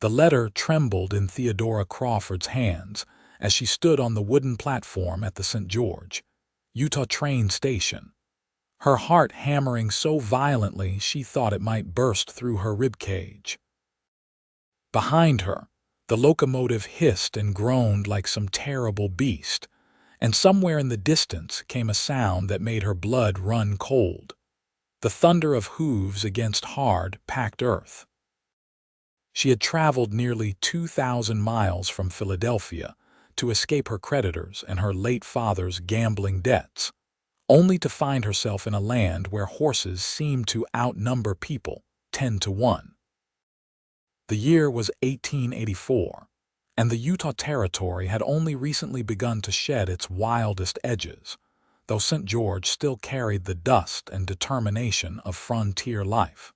The letter trembled in Theodora Crawford's hands as she stood on the wooden platform at the St. George, Utah train station, her heart hammering so violently she thought it might burst through her ribcage. Behind her, the locomotive hissed and groaned like some terrible beast, and somewhere in the distance came a sound that made her blood run cold, the thunder of hooves against hard, packed earth. She had traveled nearly 2,000 miles from Philadelphia to escape her creditors and her late father's gambling debts, only to find herself in a land where horses seemed to outnumber people 10 to 1. The year was 1884, and the Utah Territory had only recently begun to shed its wildest edges, though St. George still carried the dust and determination of frontier life.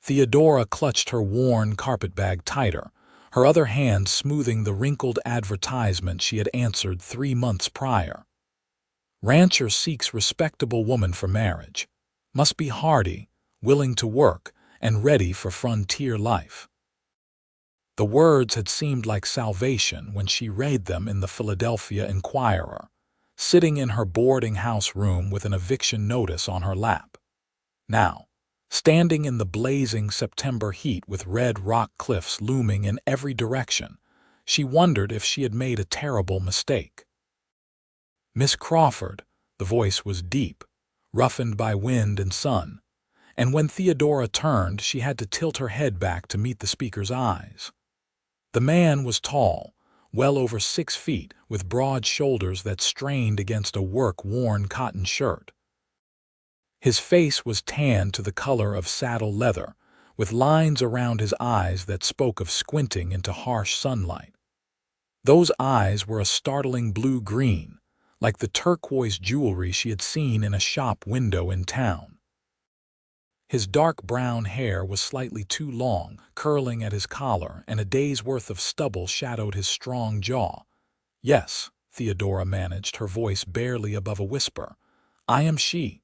Theodora clutched her worn carpetbag tighter, her other hand smoothing the wrinkled advertisement she had answered 3 months prior. Rancher seeks respectable woman for marriage. Must be hardy, willing to work, and ready for frontier life. The words had seemed like salvation when she read them in the Philadelphia Inquirer, sitting in her boarding house room with an eviction notice on her lap. Now, standing in the blazing September heat with red rock cliffs looming in every direction, she wondered if she had made a terrible mistake. "Miss Crawford," the voice was deep, roughened by wind and sun, and when Theodora turned, she had to tilt her head back to meet the speaker's eyes. The man was tall, well over 6 feet, with broad shoulders that strained against a work-worn cotton shirt. His face was tanned to the color of saddle leather, with lines around his eyes that spoke of squinting into harsh sunlight. Those eyes were a startling blue-green, like the turquoise jewelry she had seen in a shop window in town. His dark brown hair was slightly too long, curling at his collar, and a day's worth of stubble shadowed his strong jaw. "Yes," Theodora managed, her voice barely above a whisper. "I am she.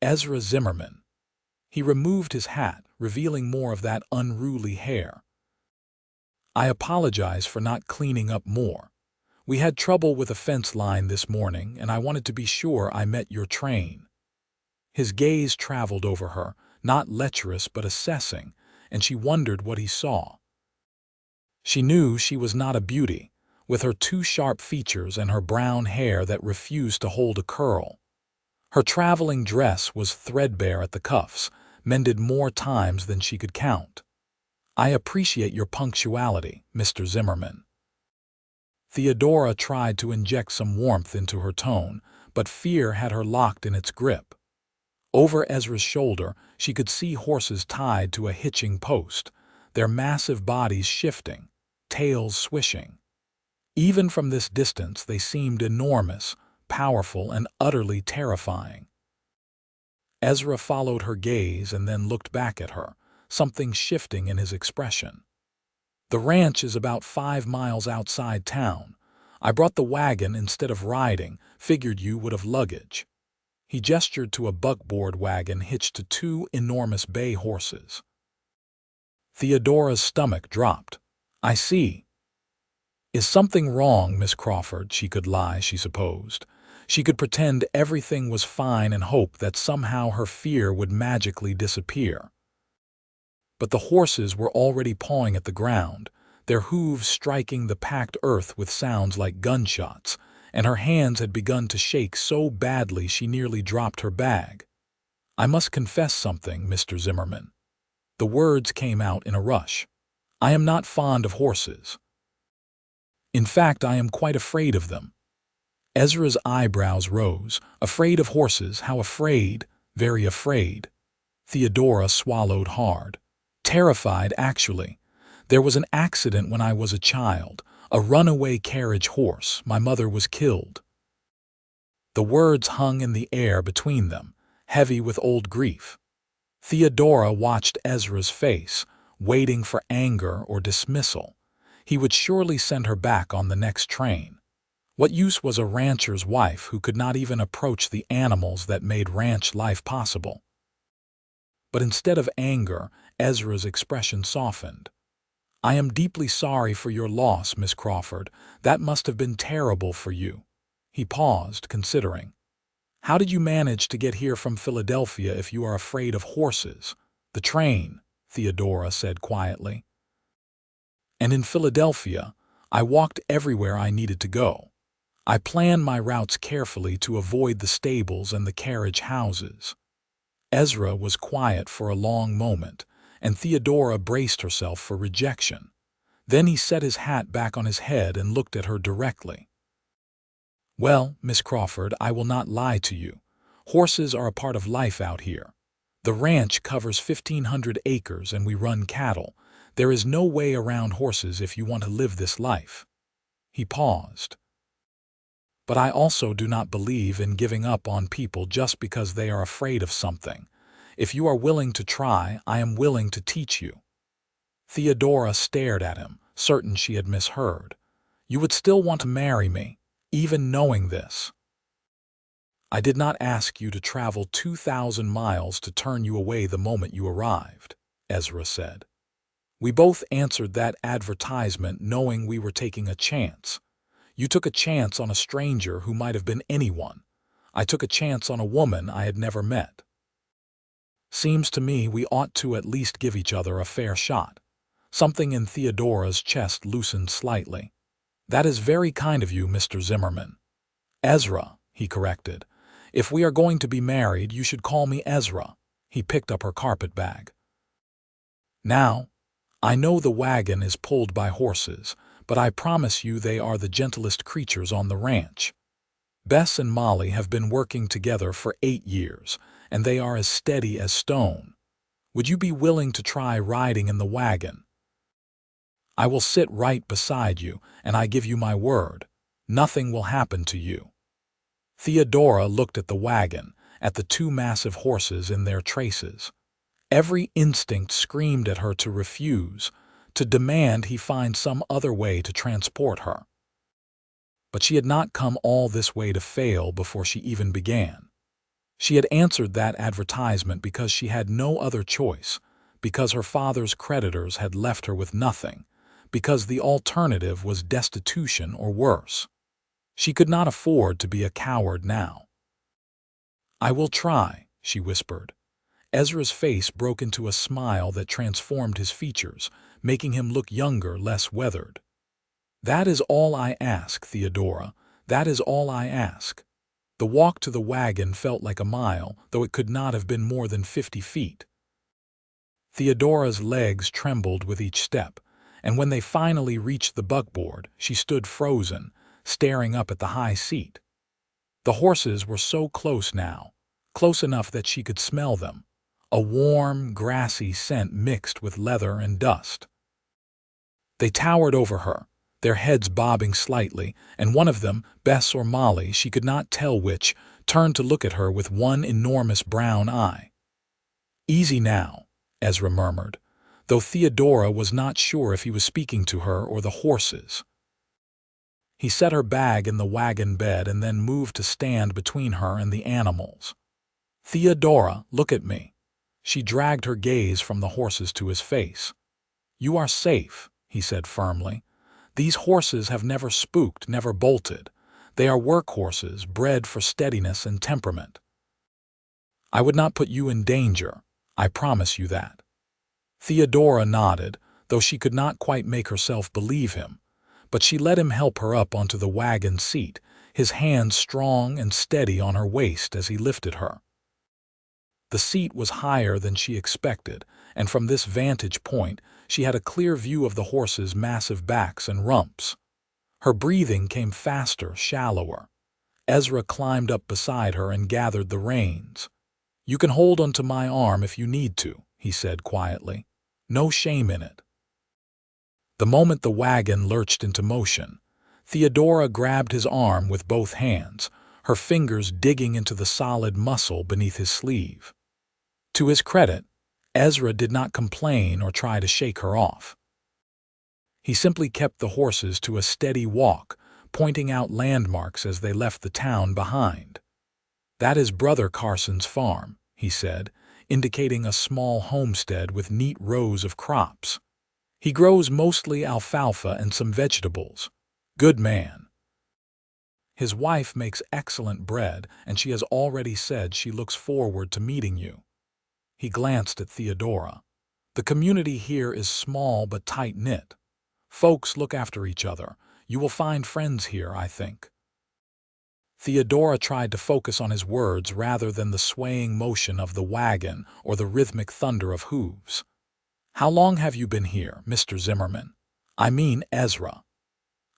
Ezra Zimmerman." He removed his hat, revealing more of that unruly hair. "I apologize for not cleaning up more. We had trouble with a fence line this morning, and I wanted to be sure I met your train." His gaze traveled over her, not lecherous but assessing, and she wondered what he saw. She knew she was not a beauty, with her too sharp features and her brown hair that refused to hold a curl. Her traveling dress was threadbare at the cuffs, mended more times than she could count. "I appreciate your punctuality, Mr. Zimmerman." Theodora tried to inject some warmth into her tone, but fear had her locked in its grip. Over Ezra's shoulder, she could see horses tied to a hitching post, their massive bodies shifting, tails swishing. Even from this distance, they seemed enormous, powerful, and utterly terrifying. Ezra followed her gaze and then looked back at her, something shifting in his expression. "The ranch is about 5 miles outside town. I brought the wagon instead of riding, figured you would have luggage." He gestured to a buckboard wagon hitched to 2 enormous bay horses. Theodora's stomach dropped. "I see." "Is something wrong, Miss Crawford?" She could lie, she supposed. She could pretend everything was fine and hope that somehow her fear would magically disappear. But the horses were already pawing at the ground, their hooves striking the packed earth with sounds like gunshots, and her hands had begun to shake so badly she nearly dropped her bag. "I must confess something, Mr. Zimmerman." The words came out in a rush. "I am not fond of horses. In fact, I am quite afraid of them." Ezra's eyebrows rose. "Afraid of horses? How afraid?" "Very afraid." Theodora swallowed hard. "Terrified, actually. There was an accident when I was a child. A runaway carriage horse. My mother was killed." The words hung in the air between them, heavy with old grief. Theodora watched Ezra's face, waiting for anger or dismissal. He would surely send her back on the next train. What use was a rancher's wife who could not even approach the animals that made ranch life possible? But instead of anger, Ezra's expression softened. "I am deeply sorry for your loss, Miss Crawford. That must have been terrible for you." He paused, considering. "How did you manage to get here from Philadelphia if you are afraid of horses?" "The train," Theodora said quietly. "And in Philadelphia, I walked everywhere I needed to go. I planned my routes carefully to avoid the stables and the carriage houses." Ezra was quiet for a long moment, and Theodora braced herself for rejection. Then he set his hat back on his head and looked at her directly. "Well, Miss Crawford, I will not lie to you. Horses are a part of life out here. The ranch covers 1,500 acres and we run cattle. There is no way around horses if you want to live this life." He paused. "But I also do not believe in giving up on people just because they are afraid of something. If you are willing to try, I am willing to teach you." Theodora stared at him, certain she had misheard. "You would still want to marry me, even knowing this?" "I did not ask you to travel 2,000 miles to turn you away the moment you arrived," Ezra said. "We both answered that advertisement knowing we were taking a chance. You took a chance on a stranger who might have been anyone. I took a chance on a woman I had never met. Seems to me we ought to at least give each other a fair shot." Something in Theodora's chest loosened slightly. "That is very kind of you, Mr. Zimmerman." "Ezra," he corrected. "If we are going to be married, you should call me Ezra." He picked up her carpet bag. "Now, I know the wagon is pulled by horses, but I promise you they are the gentlest creatures on the ranch. Bess and Molly have been working together for 8 years, and they are as steady as stone. Would you be willing to try riding in the wagon? I will sit right beside you, and I give you my word, nothing will happen to you." Theodora looked at the wagon, at the 2 massive horses in their traces. Every instinct screamed at her to refuse, to demand he find some other way to transport her. But she had not come all this way to fail before she even began. She had answered that advertisement because she had no other choice, because her father's creditors had left her with nothing, because the alternative was destitution or worse. She could not afford to be a coward now. "I will try," she whispered. Ezra's face broke into a smile that transformed his features, making him look younger, less weathered. "That is all I ask, Theodora. That is all I ask." The walk to the wagon felt like a mile, though it could not have been more than 50 feet. Theodora's legs trembled with each step, and when they finally reached the buckboard, she stood frozen, staring up at the high seat. The horses were so close now, close enough that she could smell them, a warm, grassy scent mixed with leather and dust. They towered over her, their heads bobbing slightly, and one of them, Bess or Molly, she could not tell which, turned to look at her with one enormous brown eye. "Easy now," Ezra murmured, though Theodora was not sure if he was speaking to her or the horses. He set her bag in the wagon bed and then moved to stand between her and the animals. "Theodora, look at me." She dragged her gaze from the horses to his face. "You are safe," he said firmly. "These horses have never spooked, never bolted. They are work horses, bred for steadiness and temperament. I would not put you in danger, I promise you that." Theodora nodded, though she could not quite make herself believe him, but she let him help her up onto the wagon seat, his hands strong and steady on her waist as he lifted her. The seat was higher than she expected, and from this vantage point she had a clear view of the horses' massive backs and rumps. Her breathing came faster, shallower. Ezra climbed up beside her and gathered the reins. "You can hold onto my arm if you need to," he said quietly. "No shame in it." The moment the wagon lurched into motion, Theodora grabbed his arm with both hands, her fingers digging into the solid muscle beneath his sleeve. To his credit, Ezra did not complain or try to shake her off. He simply kept the horses to a steady walk, pointing out landmarks as they left the town behind. "That is Brother Carson's farm," he said, indicating a small homestead with neat rows of crops. He grows mostly alfalfa and some vegetables. Good man. His wife makes excellent bread, and she has already said she looks forward to meeting you. He glanced at Theodora. The community here is small but tight-knit. Folks look after each other. You will find friends here, I think. Theodora tried to focus on his words rather than the swaying motion of the wagon or the rhythmic thunder of hooves. How long have you been here, Mr. Zimmerman? I mean Ezra.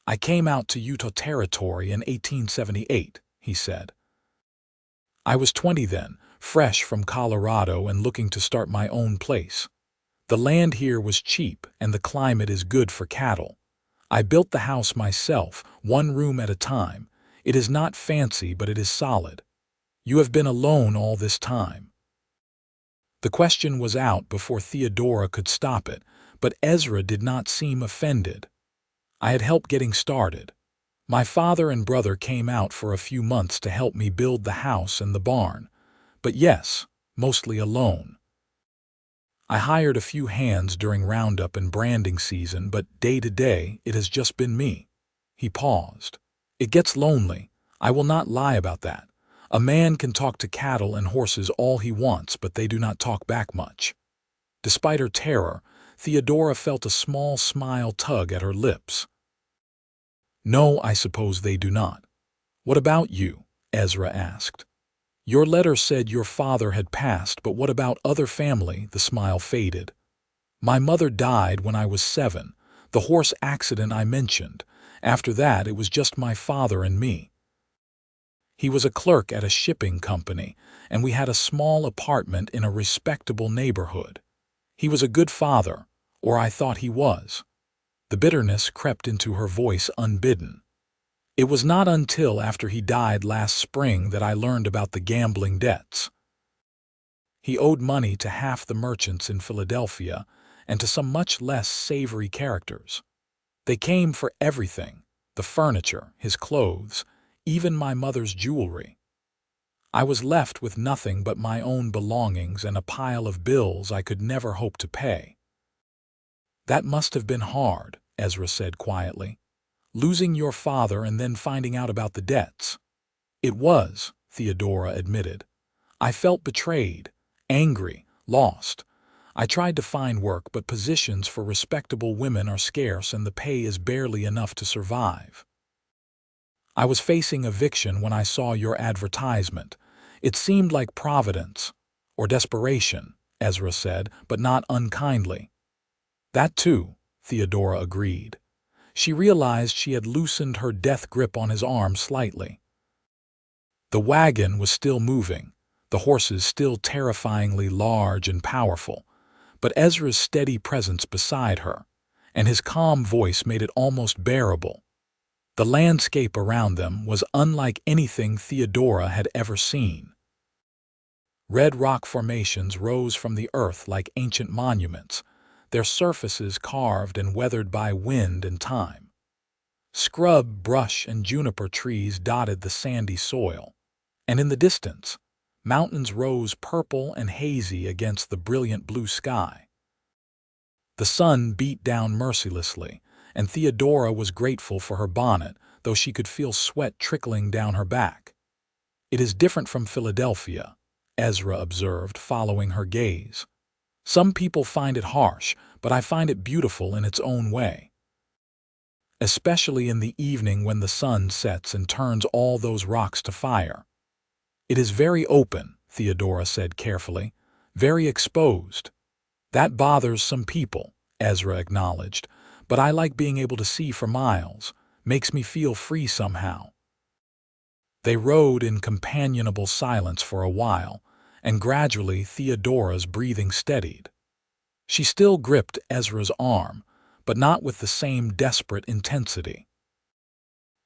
I came out to Utah Territory in 1878, he said. I was 20 then, fresh from Colorado and looking to start my own place. The land here was cheap and the climate is good for cattle. I built the house myself, one room at a time. It is not fancy, but it is solid. You have been alone all this time. The question was out before Theodora could stop it, but Ezra did not seem offended. I had help getting started. My father and brother came out for a few months to help me build the house and the barn. But yes, mostly alone. I hired a few hands during roundup and branding season, but day to day it has just been me. He paused. It gets lonely. I will not lie about that. A man can talk to cattle and horses all he wants, but they do not talk back much. Despite her terror, Theodora felt a small smile tug at her lips. No, I suppose they do not. What about you? Ezra asked. Your letter said your father had passed, but what about other family? The smile faded. My mother died when I was 7, the horse accident I mentioned. After that, it was just my father and me. He was a clerk at a shipping company, and we had a small apartment in a respectable neighborhood. He was a good father, or I thought he was. The bitterness crept into her voice unbidden. It was not until after he died last spring that I learned about the gambling debts. He owed money to half the merchants in Philadelphia and to some much less savory characters. They came for everything, the furniture, his clothes, even my mother's jewelry. I was left with nothing but my own belongings and a pile of bills I could never hope to pay. That must have been hard, Ezra said quietly. Losing your father and then finding out about the debts. It was, Theodora admitted. I felt betrayed, angry, lost. I tried to find work, but positions for respectable women are scarce and the pay is barely enough to survive. I was facing eviction when I saw your advertisement. It seemed like providence, or desperation, Ezra said, but not unkindly. That too, Theodora agreed. She realized she had loosened her death grip on his arm slightly. The wagon was still moving, the horses still terrifyingly large and powerful, but Ezra's steady presence beside her, and his calm voice made it almost bearable. The landscape around them was unlike anything Theodora had ever seen. Red rock formations rose from the earth like ancient monuments, their surfaces carved and weathered by wind and time. Scrub, brush, and juniper trees dotted the sandy soil, and in the distance, mountains rose purple and hazy against the brilliant blue sky. The sun beat down mercilessly, and Theodora was grateful for her bonnet, though she could feel sweat trickling down her back. It is different from Philadelphia, Ezra observed, following her gaze. Some people find it harsh, but I find it beautiful in its own way. Especially in the evening when the sun sets and turns all those rocks to fire. It is very open, Theodora said carefully, very exposed. That bothers some people, Ezra acknowledged, but I like being able to see for miles, makes me feel free somehow. They rode in companionable silence for a while, and gradually Theodora's breathing steadied. She still gripped Ezra's arm, but not with the same desperate intensity.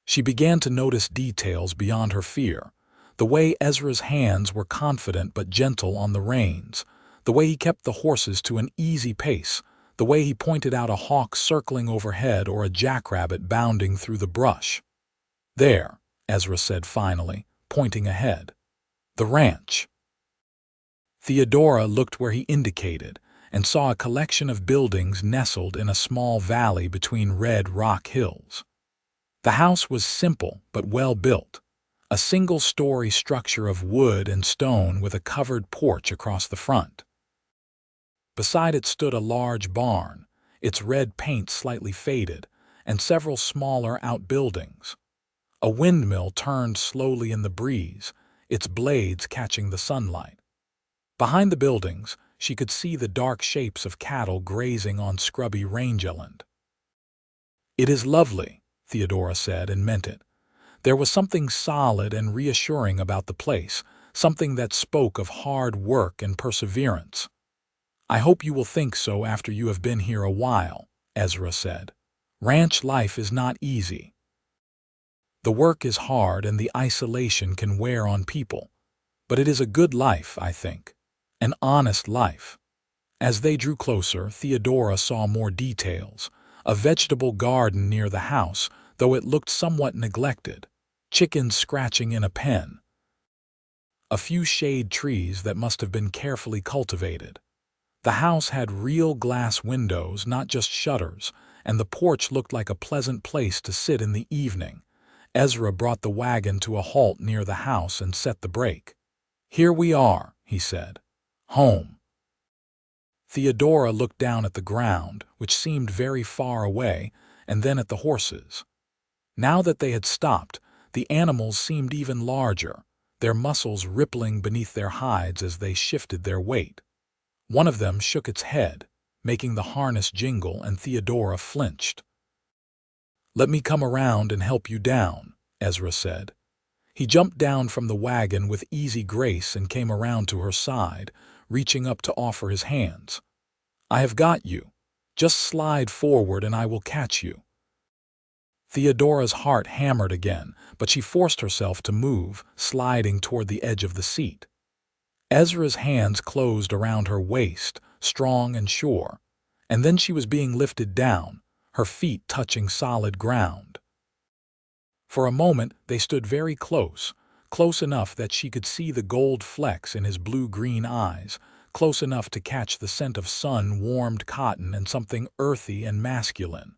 She began to notice details beyond her fear, the way Ezra's hands were confident but gentle on the reins, the way he kept the horses to an easy pace, the way he pointed out a hawk circling overhead or a jackrabbit bounding through the brush. There, Ezra said finally, pointing ahead. The ranch. Theodora looked where he indicated, and saw a collection of buildings nestled in a small valley between red rock hills. The house was simple but well built, a single-story structure of wood and stone with a covered porch across the front. Beside it stood a large barn, its red paint slightly faded, and several smaller outbuildings. A windmill turned slowly in the breeze, its blades catching the sunlight. Behind the buildings, she could see the dark shapes of cattle grazing on scrubby rangeland. "It is lovely," Theodora said, and meant it. There was something solid and reassuring about the place, something that spoke of hard work and perseverance. "I hope you will think so after you have been here a while," Ezra said. "Ranch life is not easy. The work is hard and the isolation can wear on people. But it is a good life, I think. An honest life." As they drew closer, Theodora saw more details. A vegetable garden near the house, though it looked somewhat neglected. Chickens scratching in a pen. A few shade trees that must have been carefully cultivated. The house had real glass windows, not just shutters, and the porch looked like a pleasant place to sit in the evening. Ezra brought the wagon to a halt near the house and set the brake. "Here we are," he said. "Home." Theodora looked down at the ground, which seemed very far away, and then at the horses. Now that they had stopped, the animals seemed even larger, their muscles rippling beneath their hides as they shifted their weight. One of them shook its head, making the harness jingle, and Theodora flinched. "Let me come around and help you down," Ezra said. He jumped down from the wagon with easy grace and came around to her side, reaching up to offer his hands. "I have got you. Just slide forward and I will catch you." Theodora's heart hammered again, but she forced herself to move, sliding toward the edge of the seat. Ezra's hands closed around her waist, strong and sure, and then she was being lifted down, her feet touching solid ground. For a moment they stood very close, close enough that she could see the gold flecks in his blue-green eyes, close enough to catch the scent of sun-warmed cotton and something earthy and masculine.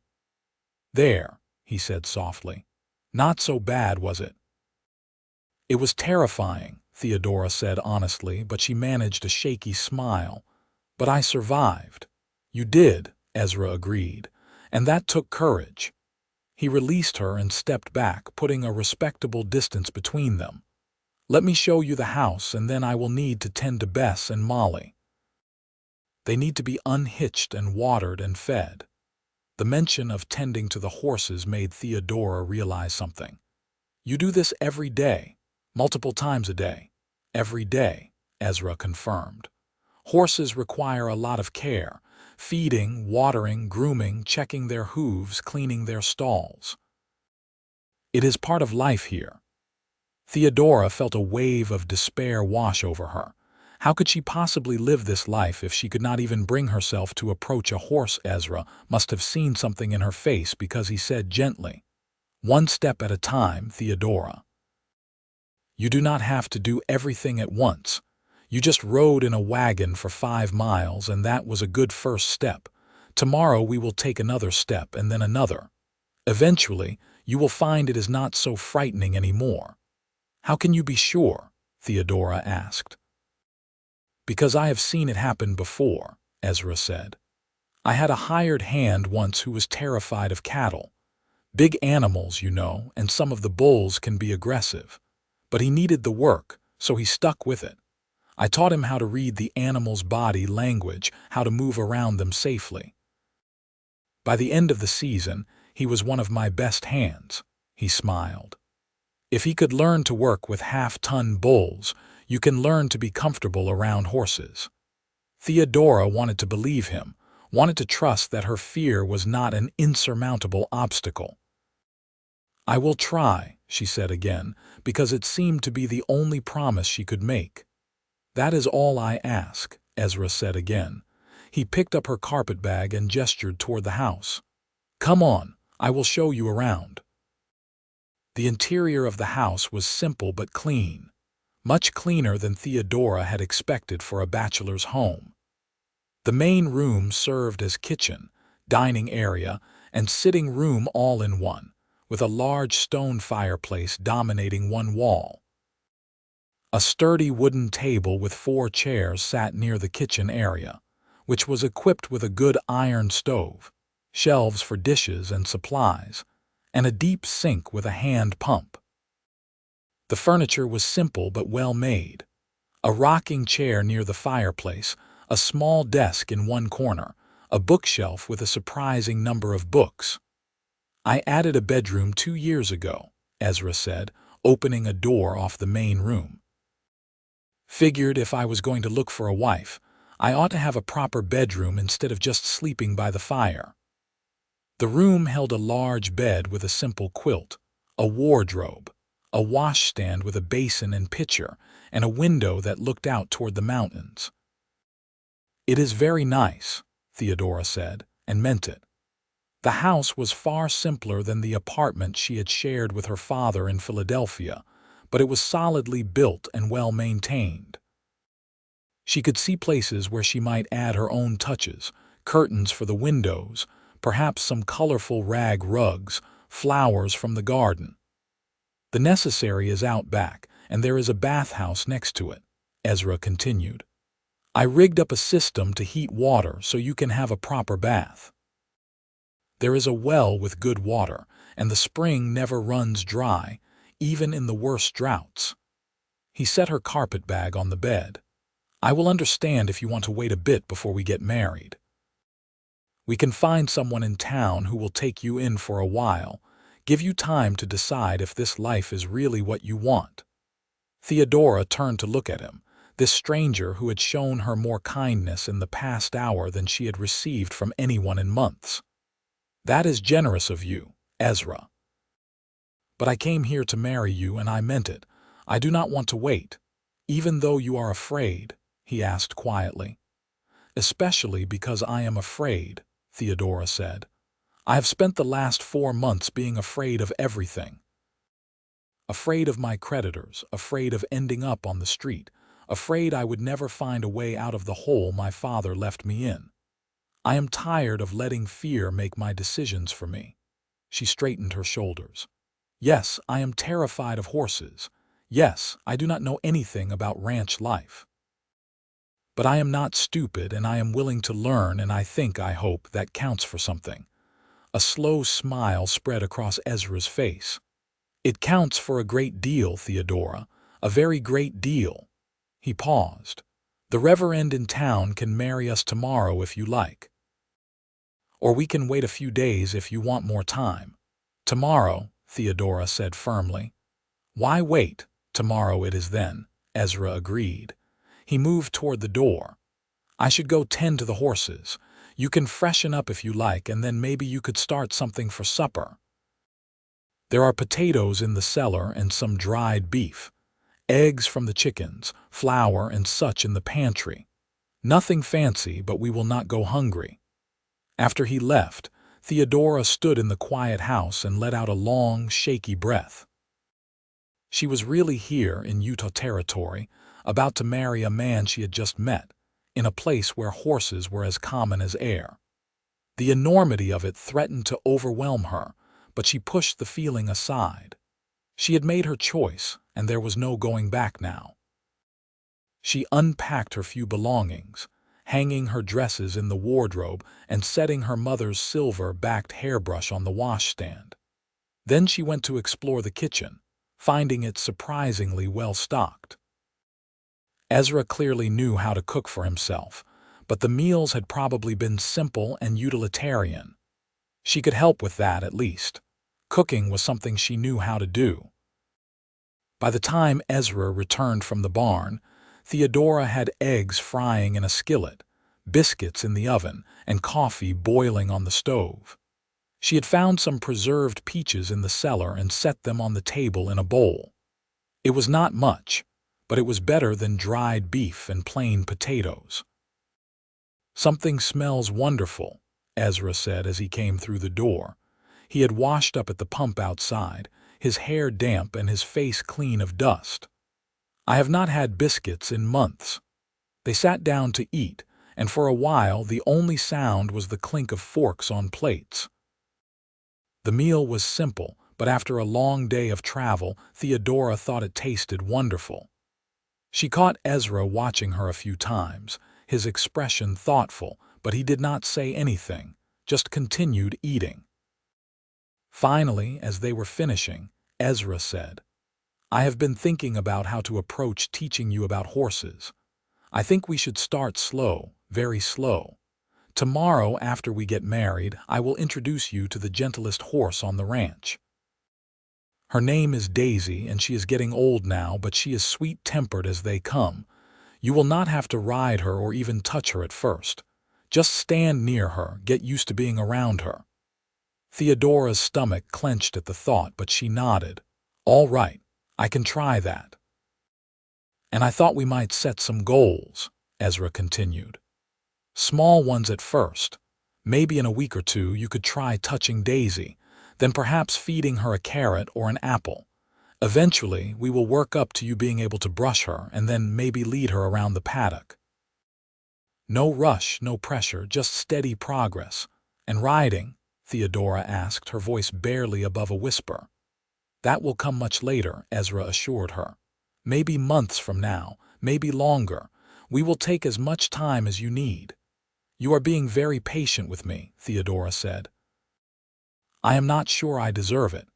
"There," he said softly. "Not so bad, was it?" "It was terrifying," Theodora said honestly, but she managed a shaky smile. "But I survived." "You did," Ezra agreed, "and that took courage." He released her and stepped back, putting a respectable distance between them. "Let me show you the house, and then I will need to tend to Bess and Molly. They need to be unhitched and watered and fed." The mention of tending to the horses made Theodora realize something. "You do this every day, multiple times a day." "Every day," Ezra confirmed. "Horses require a lot of care. Feeding, watering, grooming, checking their hooves, cleaning their stalls. It is part of life here." Theodora felt a wave of despair wash over her. How could she possibly live this life if she could not even bring herself to approach a horse? Ezra must have seen something in her face because he said gently, "One step at a time, Theodora. You do not have to do everything at once. You just rode in a wagon for 5 miles, and that was a good first step. Tomorrow we will take another step and then another. Eventually, you will find it is not so frightening anymore." "How can you be sure?" Theodora asked. "Because I have seen it happen before," Ezra said. "I had a hired hand once who was terrified of cattle. Big animals, you know, and some of the bulls can be aggressive. But he needed the work, so he stuck with it. I taught him how to read the animal's body language, how to move around them safely. By the end of the season, he was one of my best hands," he smiled. "If he could learn to work with half-ton bulls, you can learn to be comfortable around horses." Theodora wanted to believe him, wanted to trust that her fear was not an insurmountable obstacle. "I will try," she said again, because it seemed to be the only promise she could make. "That is all I ask," Ezra said again. He picked up her carpetbag and gestured toward the house. "Come on, I will show you around." The interior of the house was simple but clean, much cleaner than Theodora had expected for a bachelor's home. The main room served as kitchen, dining area, and sitting room all in one, with a large stone fireplace dominating one wall. A sturdy wooden table with 4 chairs sat near the kitchen area, which was equipped with a good iron stove, shelves for dishes and supplies, and a deep sink with a hand pump. The furniture was simple but well made. A rocking chair near the fireplace, a small desk in one corner, a bookshelf with a surprising number of books. "I added a bedroom 2 years ago," Ezra said, opening a door off the main room. "Figured if I was going to look for a wife, I ought to have a proper bedroom instead of just sleeping by the fire." The room held a large bed with a simple quilt, a wardrobe, a washstand with a basin and pitcher, and a window that looked out toward the mountains. "It is very nice," Theodora said, and meant it. The house was far simpler than the apartment she had shared with her father in Philadelphia, but it was solidly built and well maintained. She could see places where she might add her own touches, curtains for the windows, perhaps some colorful rag rugs, flowers from the garden. "The necessary is out back, and there is a bathhouse next to it," Ezra continued. "I rigged up a system to heat water so you can have a proper bath. There is a well with good water, and the spring never runs dry, even in the worst droughts." He set her carpet bag on the bed. "I will understand if you want to wait a bit before we get married. We can find someone in town who will take you in for a while, give you time to decide if this life is really what you want." Theodora turned to look at him, this stranger who had shown her more kindness in the past hour than she had received from anyone in months. "That is generous of you, Ezra. But I came here to marry you, and I meant it. I do not want to wait, even though you are afraid," he asked quietly. "Especially because I am afraid," Theodora said. "I have spent the last 4 months being afraid of everything. Afraid of my creditors, afraid of ending up on the street, afraid I would never find a way out of the hole my father left me in. I am tired of letting fear make my decisions for me." She straightened her shoulders. "Yes, I am terrified of horses. Yes, I do not know anything about ranch life. But I am not stupid, and I am willing to learn, and I hope that counts for something." A slow smile spread across Ezra's face. "It counts for a great deal, Theodora, a very great deal." He paused. "The reverend in town can marry us tomorrow if you like. Or we can wait a few days if you want more time." "Tomorrow," Theodora said firmly. "Why wait? Tomorrow it is then," Ezra agreed. He moved toward the door. "I should go tend to the horses. You can freshen up if you like, and then maybe you could start something for supper. There are potatoes in the cellar and some dried beef, eggs from the chickens, flour and such in the pantry. Nothing fancy, but we will not go hungry." After he left, Theodora stood in the quiet house and let out a long, shaky breath. She was really here in Utah territory, about to marry a man she had just met, in a place where horses were as common as air. The enormity of it threatened to overwhelm her, but she pushed the feeling aside. She had made her choice, and there was no going back now. She unpacked her few belongings, hanging her dresses in the wardrobe and setting her mother's silver-backed hairbrush on the washstand. Then she went to explore the kitchen, finding it surprisingly well-stocked. Ezra clearly knew how to cook for himself, but the meals had probably been simple and utilitarian. She could help with that at least. Cooking was something she knew how to do. By the time Ezra returned from the barn, Theodora had eggs frying in a skillet, biscuits in the oven, and coffee boiling on the stove. She had found some preserved peaches in the cellar and set them on the table in a bowl. It was not much, but it was better than dried beef and plain potatoes. "Something smells wonderful," Ezra said as he came through the door. He had washed up at the pump outside, his hair damp and his face clean of dust. "I have not had biscuits in months." They sat down to eat, and for a while the only sound was the clink of forks on plates. The meal was simple, but after a long day of travel, Theodora thought it tasted wonderful. She caught Ezra watching her a few times, his expression thoughtful, but he did not say anything, just continued eating. Finally, as they were finishing, Ezra said, "I have been thinking about how to approach teaching you about horses. I think we should start slow, very slow. Tomorrow, after we get married, I will introduce you to the gentlest horse on the ranch. Her name is Daisy, and she is getting old now, but she is sweet-tempered as they come. You will not have to ride her or even touch her at first. Just stand near her, get used to being around her." Theodora's stomach clenched at the thought, but she nodded. "All right, I can try that." "And I thought we might set some goals," Ezra continued. "Small ones at first. Maybe in a week or two you could try touching Daisy, then perhaps feeding her a carrot or an apple. Eventually, we will work up to you being able to brush her and then maybe lead her around the paddock. No rush, no pressure, just steady progress. And riding?" Theodora asked, her voice barely above a whisper. "That will come much later," Ezra assured her. "Maybe months from now, maybe longer. We will take as much time as you need." "You are being very patient with me," Theodora said. "I am not sure I deserve it."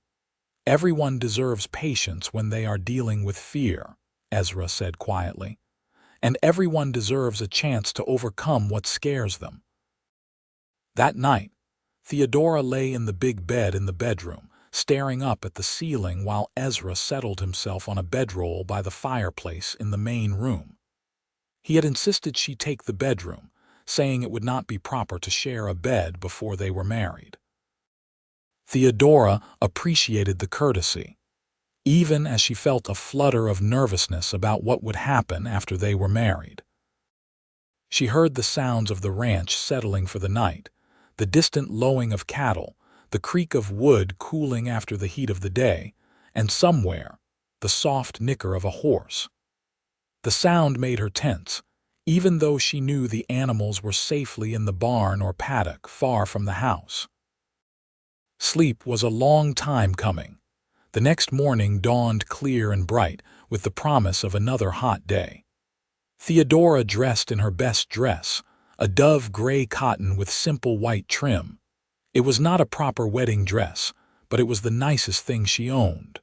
"Everyone deserves patience when they are dealing with fear," Ezra said quietly. "And everyone deserves a chance to overcome what scares them." That night, Theodora lay in the big bed in the bedroom, staring up at the ceiling while Ezra settled himself on a bedroll by the fireplace in the main room. He had insisted she take the bedroom, saying it would not be proper to share a bed before they were married. Theodora appreciated the courtesy, even as she felt a flutter of nervousness about what would happen after they were married. She heard the sounds of the ranch settling for the night, the distant lowing of cattle, the creak of wood cooling after the heat of the day, and somewhere, the soft nicker of a horse. The sound made her tense, even though she knew the animals were safely in the barn or paddock far from the house. Sleep was a long time coming. The next morning dawned clear and bright, with the promise of another hot day. Theodora dressed in her best dress, a dove gray cotton with simple white trim. It was not a proper wedding dress, but it was the nicest thing she owned.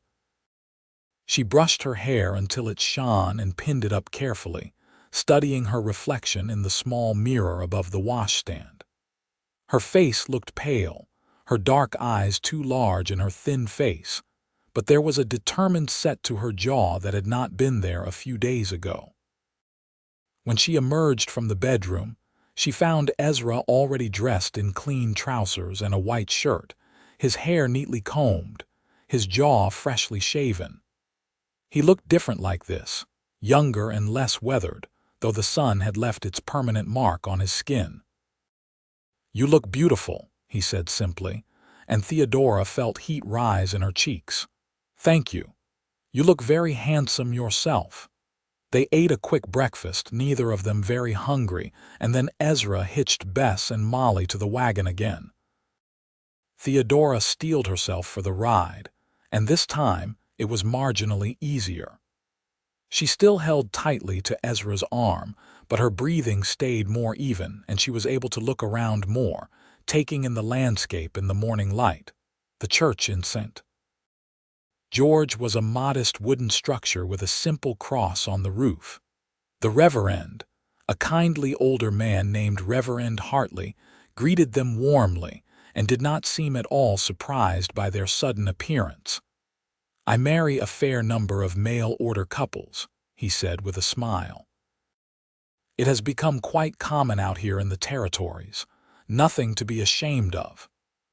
She brushed her hair until it shone and pinned it up carefully, studying her reflection in the small mirror above the washstand. Her face looked pale, her dark eyes too large in her thin face, but there was a determined set to her jaw that had not been there a few days ago. When she emerged from the bedroom, she found Ezra already dressed in clean trousers and a white shirt, his hair neatly combed, his jaw freshly shaven. He looked different like this, younger and less weathered, though the sun had left its permanent mark on his skin. "You look beautiful," he said simply, and Theodora felt heat rise in her cheeks. "Thank you. You look very handsome yourself." They ate a quick breakfast, neither of them very hungry, and then Ezra hitched Bess and Molly to the wagon again. Theodora steeled herself for the ride, and this time it was marginally easier. She still held tightly to Ezra's arm, but her breathing stayed more even, and she was able to look around more, taking in the landscape in the morning light, the church in St. George was a modest wooden structure with a simple cross on the roof. The Reverend, a kindly older man named Reverend Hartley, greeted them warmly and did not seem at all surprised by their sudden appearance. "I marry a fair number of mail-order couples," he said with a smile. "It has become quite common out here in the territories. Nothing to be ashamed of.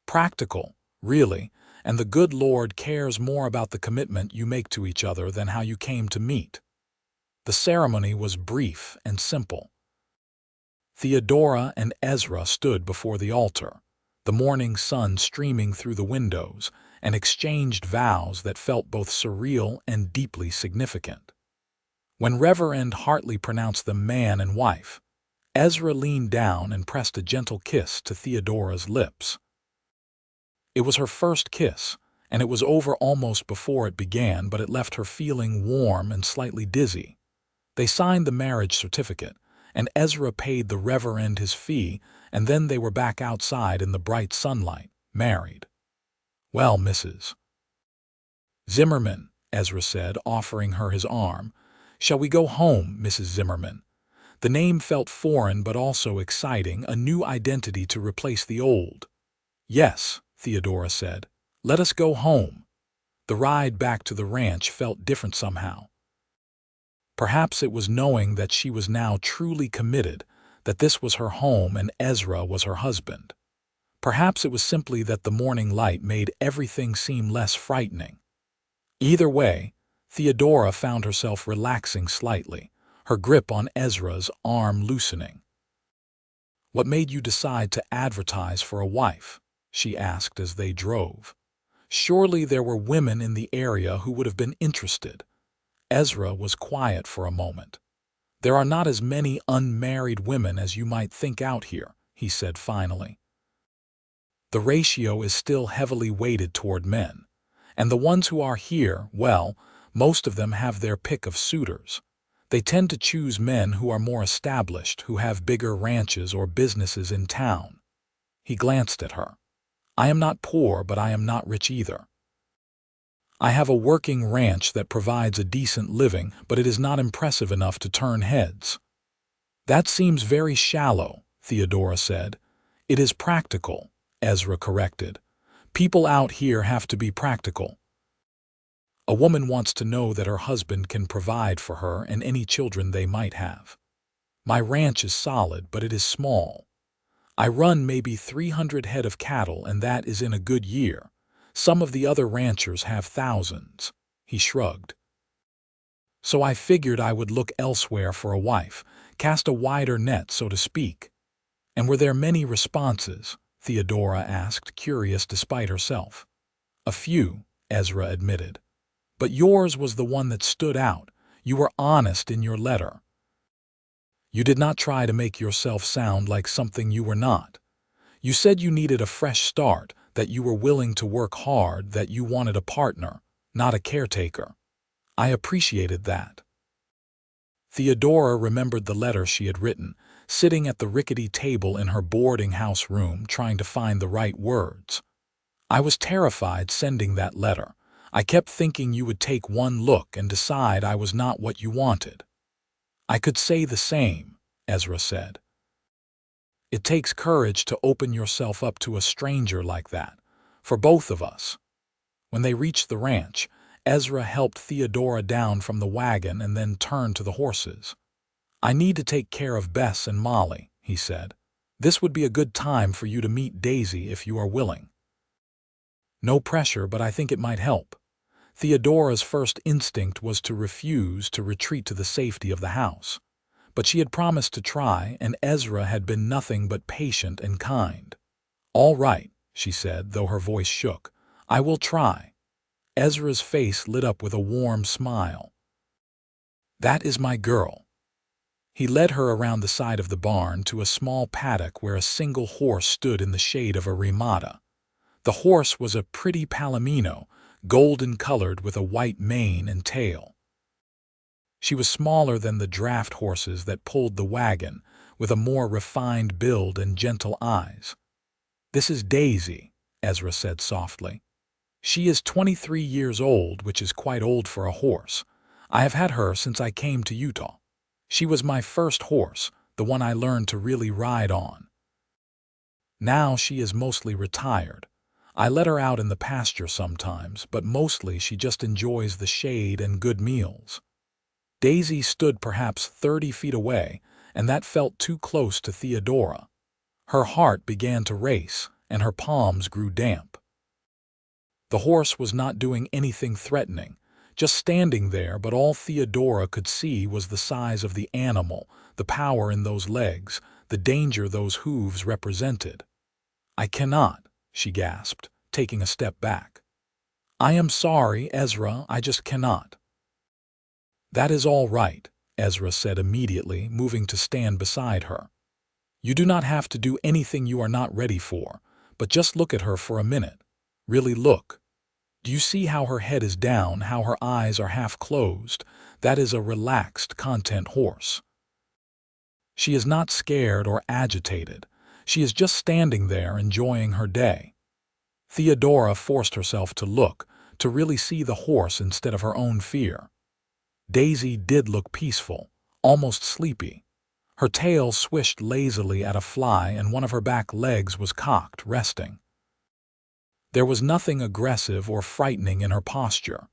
Practical, really, and the good Lord cares more about the commitment you make to each other than how you came to meet." The ceremony was brief and simple. Theodora and Ezra stood before the altar, the morning sun streaming through the windows, and exchanged vows that felt both surreal and deeply significant. When Reverend Hartley pronounced them man and wife, Ezra leaned down and pressed a gentle kiss to Theodora's lips. It was her first kiss, and it was over almost before it began, but it left her feeling warm and slightly dizzy. They signed the marriage certificate, and Ezra paid the reverend his fee, and then they were back outside in the bright sunlight, married. "Well, Mrs. Zimmerman," Ezra said, offering her his arm. "Shall we go home, Mrs. Zimmerman?" The name felt foreign but also exciting, a new identity to replace the old. "Yes," Theodora said. "Let us go home." The ride back to the ranch felt different somehow. Perhaps it was knowing that she was now truly committed, that this was her home and Ezra was her husband. Perhaps it was simply that the morning light made everything seem less frightening. Either way, Theodora found herself relaxing slightly, her grip on Ezra's arm loosening. "What made you decide to advertise for a wife?" she asked as they drove. "Surely there were women in the area who would have been interested." Ezra was quiet for a moment. "There are not as many unmarried women as you might think out here," he said finally. "The ratio is still heavily weighted toward men. And the ones who are here, well, most of them have their pick of suitors. They tend to choose men who are more established, who have bigger ranches or businesses in town." He glanced at her. "I am not poor, but I am not rich either. I have a working ranch that provides a decent living, but it is not impressive enough to turn heads." "That seems very shallow," Theodora said. "It is practical," Ezra corrected. "People out here have to be practical. A woman wants to know that her husband can provide for her and any children they might have. My ranch is solid, but it is small. I run maybe 300 head of cattle, and that is in a good year. Some of the other ranchers have thousands." He shrugged. "So I figured I would look elsewhere for a wife, cast a wider net, so to speak." "And were there many responses?" Theodora asked, curious despite herself. "A few," Ezra admitted. "But yours was the one that stood out. You were honest in your letter. You did not try to make yourself sound like something you were not. You said you needed a fresh start, that you were willing to work hard, that you wanted a partner, not a caretaker. I appreciated that." Theodora remembered the letter she had written, sitting at the rickety table in her boarding house room trying to find the right words. "I was terrified sending that letter. I kept thinking you would take one look and decide I was not what you wanted." "I could say the same," Ezra said. "It takes courage to open yourself up to a stranger like that, for both of us." When they reached the ranch, Ezra helped Theodora down from the wagon and then turned to the horses. "I need to take care of Bess and Molly," he said. "This would be a good time for you to meet Daisy if you are willing." "No pressure, but I think it might help." Theodora's first instinct was to refuse, to retreat to the safety of the house. But she had promised to try, and Ezra had been nothing but patient and kind. "All right," she said, though her voice shook. "I will try." Ezra's face lit up with a warm smile. "That is my girl." He led her around the side of the barn to a small paddock where a single horse stood in the shade of a ramada. The horse was a pretty palomino, golden-colored with a white mane and tail. She was smaller than the draft horses that pulled the wagon, with a more refined build and gentle eyes. "This is Daisy," Ezra said softly. "She is 23 years old, which is quite old for a horse. I have had her since I came to Utah. She was my first horse, the one I learned to really ride on. Now she is mostly retired. I let her out in the pasture sometimes, but mostly she just enjoys the shade and good meals." Daisy stood perhaps 30 feet away, and that felt too close to Theodora. Her heart began to race, and her palms grew damp. The horse was not doing anything threatening, just standing there, but all Theodora could see was the size of the animal, the power in those legs, the danger those hooves represented. "I cannot," she gasped, taking a step back. "I am sorry, Ezra, I just cannot." "That is all right," Ezra said immediately, moving to stand beside her. You do not have to do anything you are not ready for, but just look at her for a minute. Really look. Do you see how her head is down, how her eyes are half closed? That is a relaxed, content horse. She is not scared or agitated. She is just standing there enjoying her day. Theodora forced herself to look, to really see the horse instead of her own fear. Daisy did look peaceful, almost sleepy. Her tail swished lazily at a fly and one of her back legs was cocked, resting. There was nothing aggressive or frightening in her posture.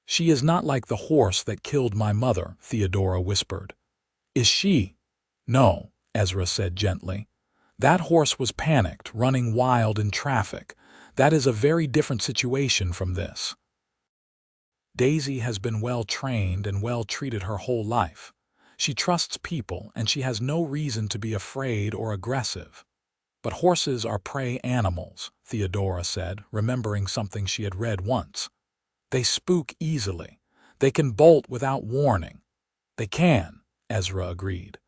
She is not like the horse that killed my mother, Theodora whispered. Is she? No, Ezra said gently. That horse was panicked, running wild in traffic. That is a very different situation from this. Daisy has been well trained and well treated her whole life. She trusts people and she has no reason to be afraid or aggressive. But horses are prey animals, Theodora said, remembering something she had read once. They spook easily. They can bolt without warning. They can, Ezra agreed.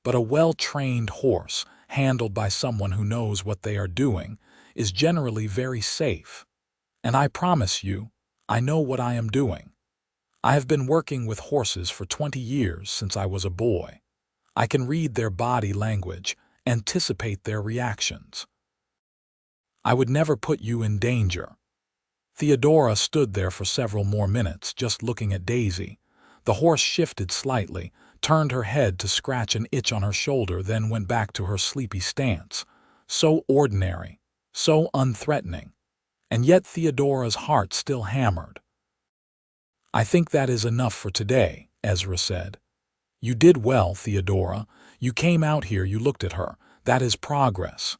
But a well-trained horse, handled by someone who knows what they are doing, is generally very safe. And I promise you, I know what I am doing. I have been working with horses for 20 years since I was a boy. I can read their body language, anticipate their reactions. I would never put you in danger. Theodora stood there for several more minutes, just looking at Daisy. The horse shifted slightly, turned her head to scratch an itch on her shoulder, then went back to her sleepy stance. So ordinary, so unthreatening. And yet Theodora's heart still hammered. I think that is enough for today, Ezra said. You did well, Theodora. You came out here, you looked at her. That is progress.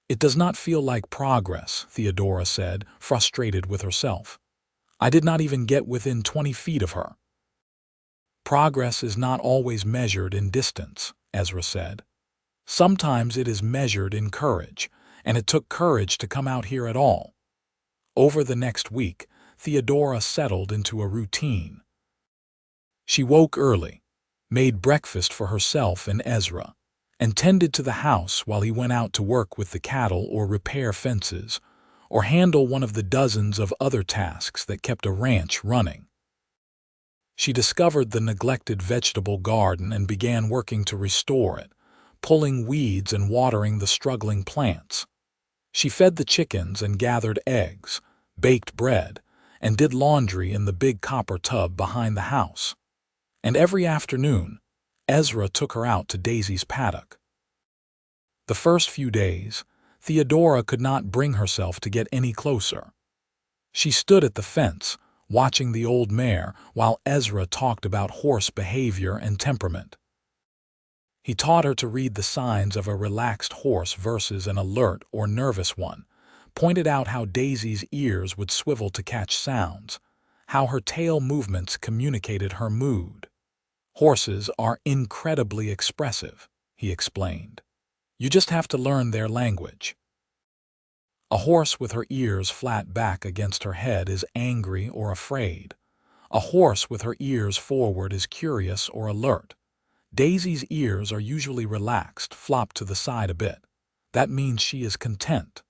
It does not feel like progress, Theodora said, frustrated with herself. I did not even get within 20 feet of her. Progress is not always measured in distance, Ezra said. Sometimes it is measured in courage, and it took courage to come out here at all. Over the next week, Theodora settled into a routine. She woke early, made breakfast for herself and Ezra, and tended to the house while he went out to work with the cattle or repair fences, or handle one of the dozens of other tasks that kept a ranch running. She discovered the neglected vegetable garden and began working to restore it, pulling weeds and watering the struggling plants. She fed the chickens and gathered eggs, baked bread, and did laundry in the big copper tub behind the house. And every afternoon, Ezra took her out to Daisy's paddock. The first few days, Theodora could not bring herself to get any closer. She stood at the fence, watching the old mare while Ezra talked about horse behavior and temperament. He taught her to read the signs of a relaxed horse versus an alert or nervous one, pointed out how Daisy's ears would swivel to catch sounds, how her tail movements communicated her mood. Horses are incredibly expressive, he explained. You just have to learn their language. A horse with her ears flat back against her head is angry or afraid. A horse with her ears forward is curious or alert. Daisy's ears are usually relaxed, flopped to the side a bit. That means she is content.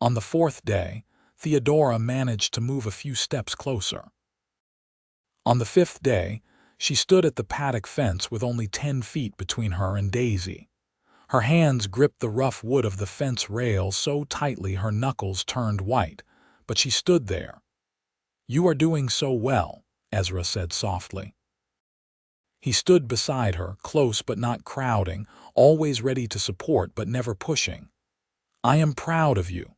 On the fourth day, Theodora managed to move a few steps closer. On the fifth day, she stood at the paddock fence with only 10 feet between her and Daisy. Her hands gripped the rough wood of the fence rail so tightly her knuckles turned white, but she stood there. You are doing so well, Ezra said softly. He stood beside her, close but not crowding, always ready to support but never pushing. I am proud of you.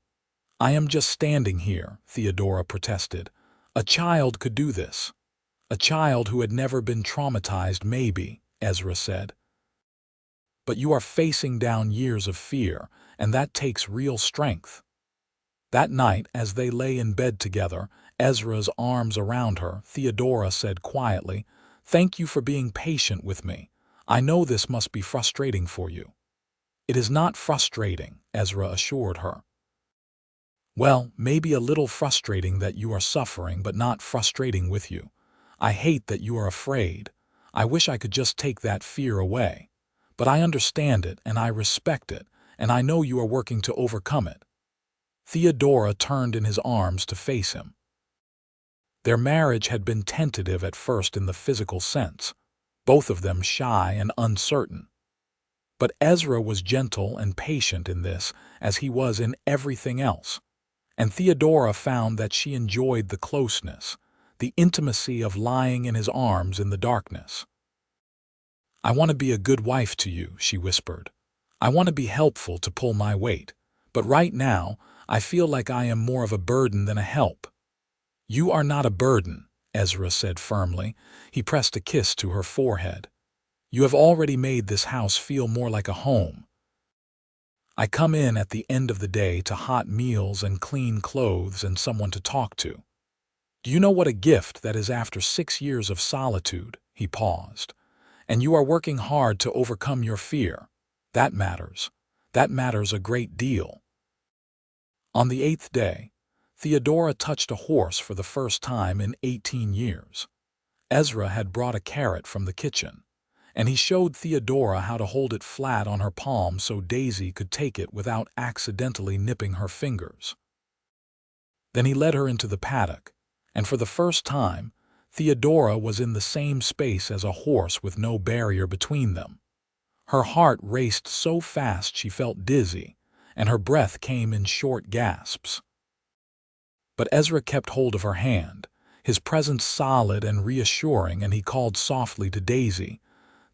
I am just standing here, Theodora protested. A child could do this. A child who had never been traumatized, maybe, Ezra said. But you are facing down years of fear, and that takes real strength. That night, as they lay in bed together, Ezra's arms around her, Theodora said quietly, "Thank you for being patient with me. I know this must be frustrating for you." "It is not frustrating," Ezra assured her. "Well, maybe a little frustrating that you are suffering, but not frustrating with you. I hate that you are afraid. I wish I could just take that fear away. But I understand it and I respect it, and I know you are working to overcome it." Theodora turned in his arms to face him. Their marriage had been tentative at first in the physical sense, both of them shy and uncertain. But Ezra was gentle and patient in this, as he was in everything else, and Theodora found that she enjoyed the closeness, the intimacy of lying in his arms in the darkness. "I want to be a good wife to you," she whispered. "I want to be helpful to pull my weight, but right now I feel like I am more of a burden than a help." "You are not a burden," Ezra said firmly. He pressed a kiss to her forehead. "You have already made this house feel more like a home. I come in at the end of the day to hot meals and clean clothes and someone to talk to. Do you know what a gift that is after 6 years of solitude?" He paused. "And you are working hard to overcome your fear. That matters. That matters a great deal." On the 8th day, Theodora touched a horse for the first time in 18 years. Ezra had brought a carrot from the kitchen, and he showed Theodora how to hold it flat on her palm so Daisy could take it without accidentally nipping her fingers. Then he led her into the paddock, and for the first time, Theodora was in the same space as a horse with no barrier between them. Her heart raced so fast she felt dizzy, and her breath came in short gasps. But Ezra kept hold of her hand, his presence solid and reassuring, and he called softly to Daisy.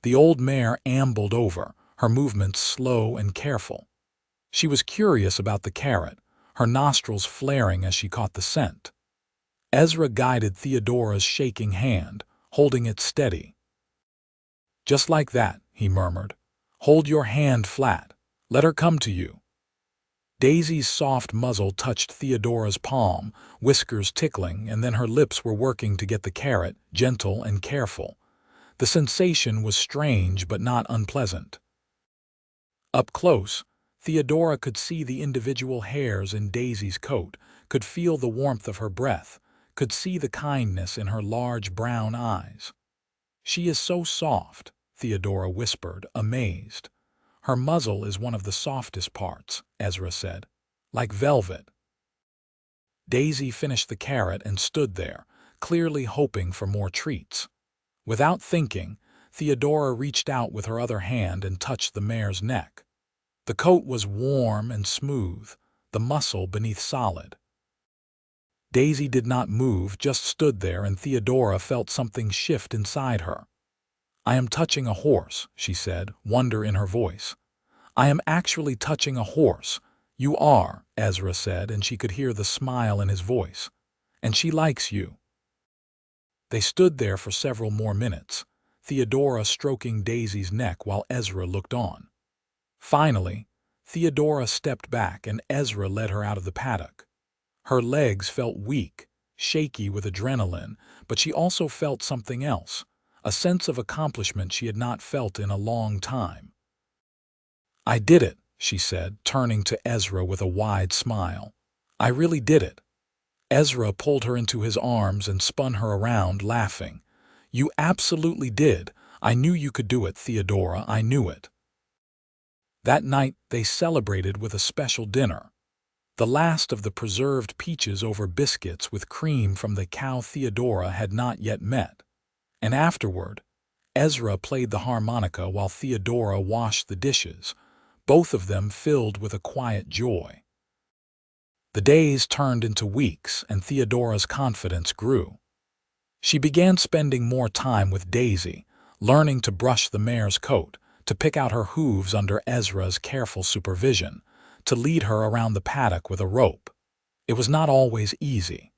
The old mare ambled over, her movements slow and careful. She was curious about the carrot, her nostrils flaring as she caught the scent. Ezra guided Theodora's shaking hand, holding it steady. "Just like that," he murmured. "Hold your hand flat. Let her come to you." Daisy's soft muzzle touched Theodora's palm, whiskers tickling, and then her lips were working to get the carrot, gentle and careful. The sensation was strange but not unpleasant. Up close, Theodora could see the individual hairs in Daisy's coat, could feel the warmth of her breath, could see the kindness in her large brown eyes. "She is so soft," Theodora whispered, amazed. "Her muzzle is one of the softest parts," Ezra said. "Like velvet." Daisy finished the carrot and stood there, clearly hoping for more treats. Without thinking, Theodora reached out with her other hand and touched the mare's neck. The coat was warm and smooth, the muscle beneath solid. Daisy did not move, just stood there, and Theodora felt something shift inside her. "I am touching a horse," she said, wonder in her voice. "I am actually touching a horse." "You are," Ezra said, and she could hear the smile in his voice. "And she likes you." They stood there for several more minutes, Theodora stroking Daisy's neck while Ezra looked on. Finally, Theodora stepped back and Ezra led her out of the paddock. Her legs felt weak, shaky with adrenaline, but she also felt something else, a sense of accomplishment she had not felt in a long time. "I did it," she said, turning to Ezra with a wide smile. "I really did it." Ezra pulled her into his arms and spun her around, laughing. "You absolutely did. I knew you could do it, Theodora, I knew it." That night they celebrated with a special dinner. The last of the preserved peaches over biscuits with cream from the cow Theodora had not yet met. And afterward, Ezra played the harmonica while Theodora washed the dishes, both of them filled with a quiet joy. The days turned into weeks and Theodora's confidence grew. She began spending more time with Daisy, learning to brush the mare's coat, to pick out her hooves under Ezra's careful supervision, to lead her around the paddock with a rope. It was not always easy.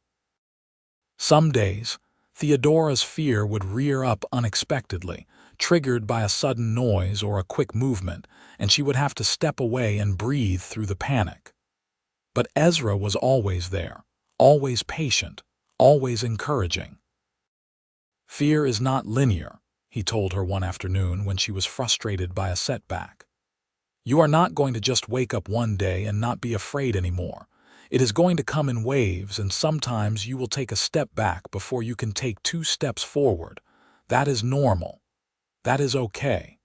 Some days, Theodora's fear would rear up unexpectedly, triggered by a sudden noise or a quick movement, and she would have to step away and breathe through the panic. But Ezra was always there, always patient, always encouraging. "Fear is not linear," he told her one afternoon when she was frustrated by a setback. "You are not going to just wake up one day and not be afraid anymore. It is going to come in waves, and sometimes you will take a step back before you can take 2 steps forward. That is normal. That is okay."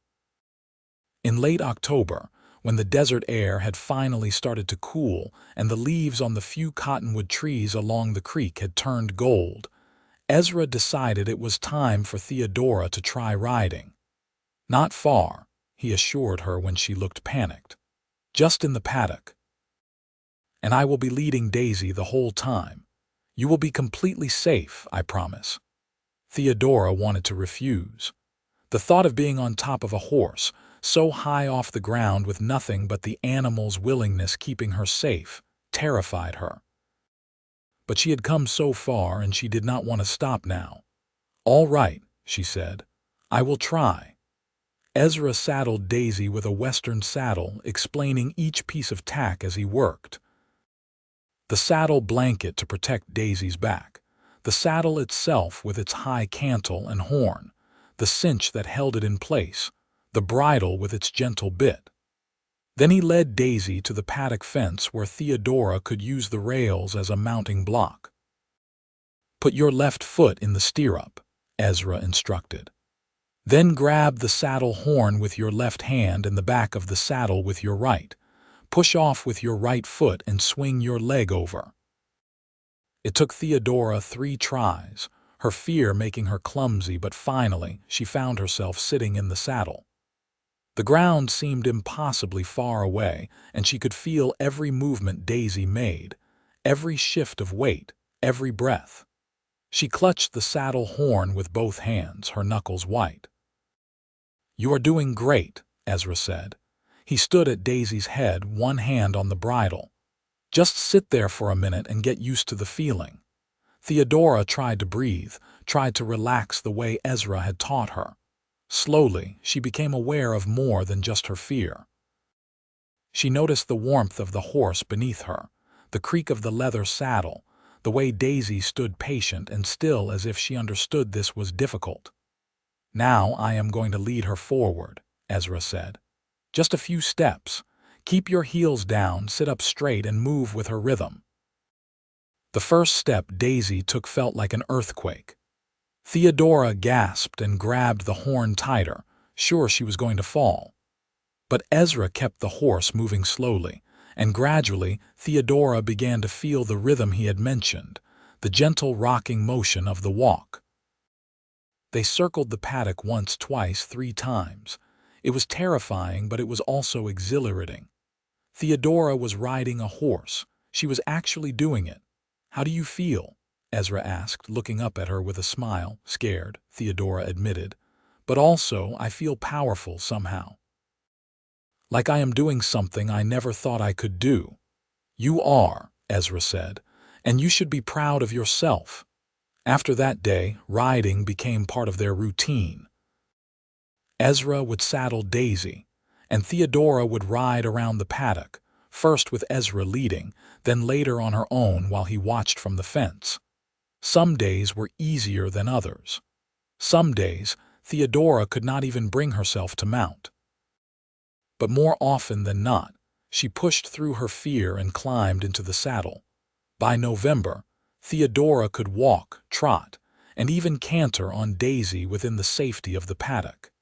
In late October, when the desert air had finally started to cool and the leaves on the few cottonwood trees along the creek had turned gold, Ezra decided it was time for Theodora to try riding. "Not far," he assured her when she looked panicked. "Just in the paddock. And I will be leading Daisy the whole time. You will be completely safe, I promise." Theodora wanted to refuse. The thought of being on top of a horse, so high off the ground with nothing but the animal's willingness keeping her safe, terrified her. But she had come so far and she did not want to stop now. "All right," she said. "I will try." Ezra saddled Daisy with a western saddle, explaining each piece of tack as he worked. The saddle blanket to protect Daisy's back, the saddle itself with its high cantle and horn, the cinch that held it in place, the bridle with its gentle bit. Then he led Daisy to the paddock fence where Theodora could use the rails as a mounting block. "Put your left foot in the stirrup," Ezra instructed. "Then grab the saddle horn with your left hand and the back of the saddle with your right. Push off with your right foot and swing your leg over." It took Theodora 3 tries, her fear making her clumsy, but finally she found herself sitting in the saddle. The ground seemed impossibly far away, and she could feel every movement Daisy made, every shift of weight, every breath. She clutched the saddle horn with both hands, her knuckles white. "You are doing great," Ezra said. He stood at Daisy's head, one hand on the bridle. "Just sit there for a minute and get used to the feeling." Theodora tried to breathe, tried to relax the way Ezra had taught her. Slowly, she became aware of more than just her fear. She noticed the warmth of the horse beneath her, the creak of the leather saddle, the way Daisy stood patient and still as if she understood this was difficult. "Now I am going to lead her forward," Ezra said. "Just a few steps. Keep your heels down, sit up straight, and move with her rhythm." The first step Daisy took felt like an earthquake. Theodora gasped and grabbed the horn tighter, sure she was going to fall. But Ezra kept the horse moving slowly, and gradually Theodora began to feel the rhythm he had mentioned, the gentle rocking motion of the walk. They circled the paddock once, twice, 3 times. It was terrifying, but it was also exhilarating. Theodora was riding a horse. She was actually doing it. "How do you feel?" Ezra asked, looking up at her with a smile. "Scared," Theodora admitted. "But also, I feel powerful somehow. Like I am doing something I never thought I could do." "You are," Ezra said, "and you should be proud of yourself." After that day, riding became part of their routine. Ezra would saddle Daisy, and Theodora would ride around the paddock, first with Ezra leading, then later on her own while he watched from the fence. Some days were easier than others. Some days, Theodora could not even bring herself to mount. But more often than not, she pushed through her fear and climbed into the saddle. By November, Theodora could walk, trot, and even canter on Daisy within the safety of the paddock.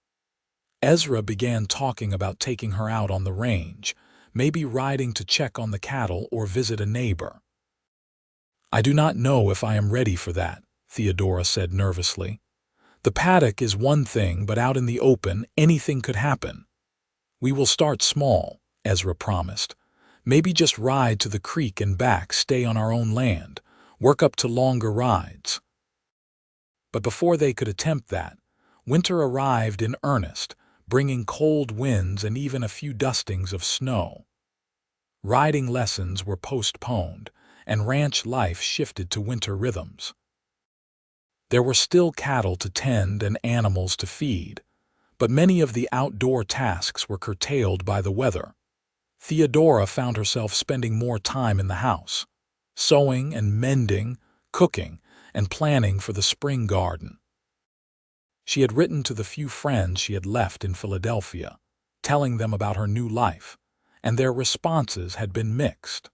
Ezra began talking about taking her out on the range, maybe riding to check on the cattle or visit a neighbor. "I do not know if I am ready for that," Theodora said nervously. "The paddock is one thing, but out in the open, anything could happen." "We will start small," Ezra promised. "Maybe just ride to the creek and back, stay on our own land, work up to longer rides." But before they could attempt that, winter arrived in earnest, bringing cold winds and even a few dustings of snow. Riding lessons were postponed, and ranch life shifted to winter rhythms. There were still cattle to tend and animals to feed, but many of the outdoor tasks were curtailed by the weather. Theodora found herself spending more time in the house, sewing and mending, cooking, and planning for the spring garden. She had written to the few friends she had left in Philadelphia, telling them about her new life, and their responses had been mixed.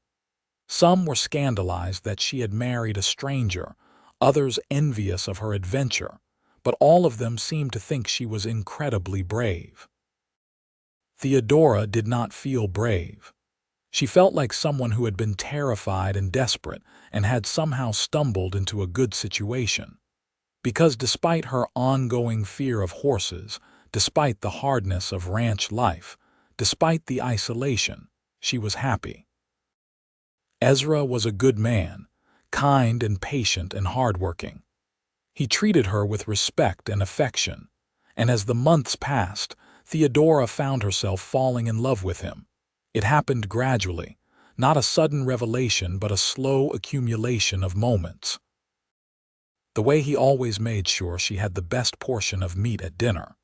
Some were scandalized that she had married a stranger, others envious of her adventure, but all of them seemed to think she was incredibly brave. Theodora did not feel brave. She felt like someone who had been terrified and desperate and had somehow stumbled into a good situation. Because despite her ongoing fear of horses, despite the hardness of ranch life, despite the isolation, she was happy. Ezra was a good man, kind and patient and hardworking. He treated her with respect and affection, and as the months passed, Theodora found herself falling in love with him. It happened gradually, not a sudden revelation but a slow accumulation of moments. The way he always made sure she had the best portion of meat at dinner.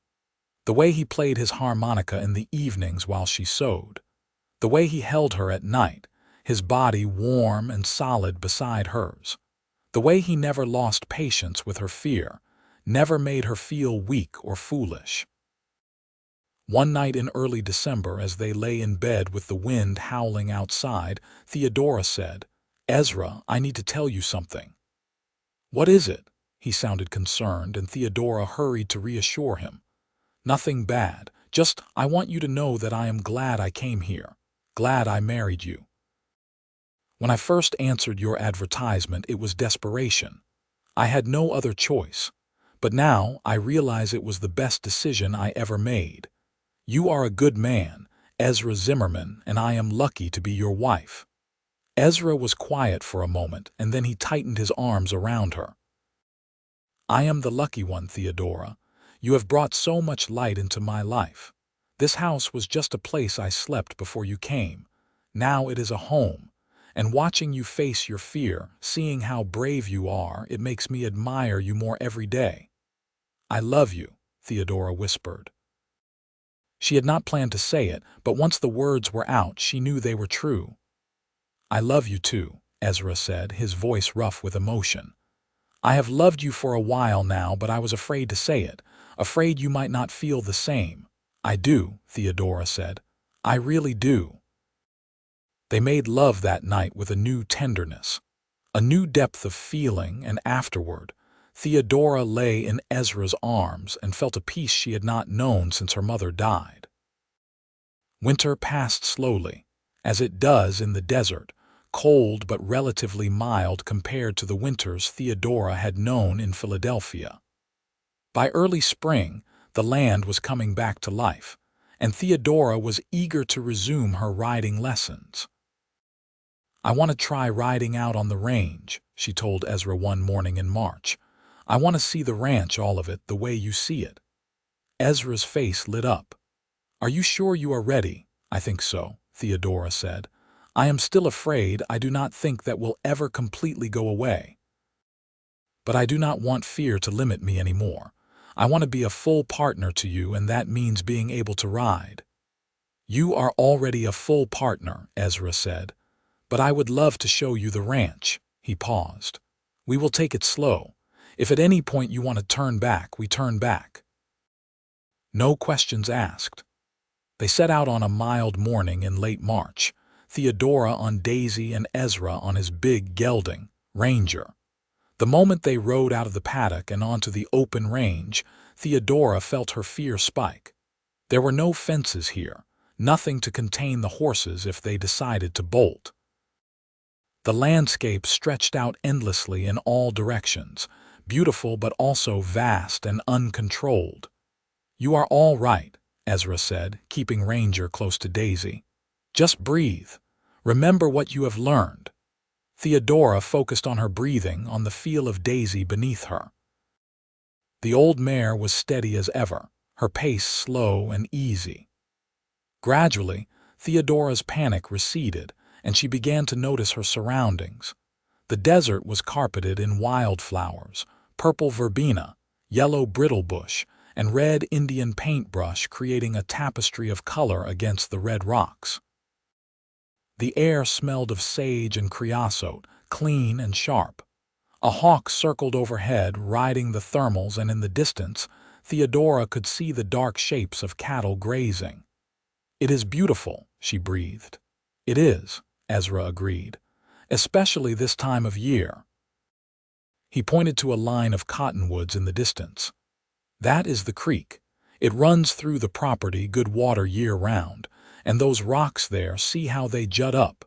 The way he played his harmonica in the evenings while she sewed. The way he held her at night, his body warm and solid beside hers. The way he never lost patience with her fear, never made her feel weak or foolish. One night in early December, as they lay in bed with the wind howling outside, Theodora said, "Ezra, I need to tell you something." "What is it?" He sounded concerned, and Theodora hurried to reassure him. "Nothing bad, just I want you to know that I am glad I came here, glad I married you. When I first answered your advertisement, it was desperation. I had no other choice. But now I realize it was the best decision I ever made. You are a good man, Ezra Zimmerman, and I am lucky to be your wife." Ezra was quiet for a moment, and then he tightened his arms around her. "I am the lucky one, Theodora. You have brought so much light into my life. This house was just a place I slept before you came. Now it is a home. And watching you face your fear, seeing how brave you are, it makes me admire you more every day." "I love you," Theodora whispered. She had not planned to say it, but once the words were out, she knew they were true. "I love you too," Ezra said, his voice rough with emotion. "I have loved you for a while now, but I was afraid to say it, afraid you might not feel the same." "I do," Theodora said. "I really do." They made love that night with a new tenderness, a new depth of feeling, and afterward, Theodora lay in Ezra's arms and felt a peace she had not known since her mother died. Winter passed slowly, as it does in the desert, cold but relatively mild compared to the winters Theodora had known in Philadelphia. By early spring, the land was coming back to life, and Theodora was eager to resume her riding lessons. "I want to try riding out on the range," she told Ezra one morning in March. "I want to see the ranch, all of it, the way you see it." Ezra's face lit up. "Are you sure you are ready?" "I think so," Theodora said. "I am still afraid. I do not think that will ever completely go away. But I do not want fear to limit me anymore. I want to be a full partner to you, and that means being able to ride." "You are already a full partner," Ezra said. "But I would love to show you the ranch." He paused. "We will take it slow. If at any point you want to turn back, we turn back. No questions asked." They set out on a mild morning in late March, Theodora on Daisy and Ezra on his big gelding, Ranger. The moment they rode out of the paddock and onto the open range, Theodora felt her fear spike. There were no fences here, nothing to contain the horses if they decided to bolt. The landscape stretched out endlessly in all directions, beautiful but also vast and uncontrolled. "You are all right," Ezra said, keeping Ranger close to Daisy. "Just breathe. Remember what you have learned." Theodora focused on her breathing, on the feel of Daisy beneath her. The old mare was steady as ever, her pace slow and easy. Gradually, Theodora's panic receded, and she began to notice her surroundings. The desert was carpeted in wildflowers, purple verbena, yellow brittlebush, and red Indian paintbrush, creating a tapestry of color against the red rocks. The air smelled of sage and creosote, clean and sharp. A hawk circled overhead, riding the thermals, and in the distance, Theodora could see the dark shapes of cattle grazing. "It is beautiful," she breathed. "It is," Ezra agreed, "especially this time of year." He pointed to a line of cottonwoods in the distance. "That is the creek. It runs through the property, good water year-round, and those rocks there, see how they jut up.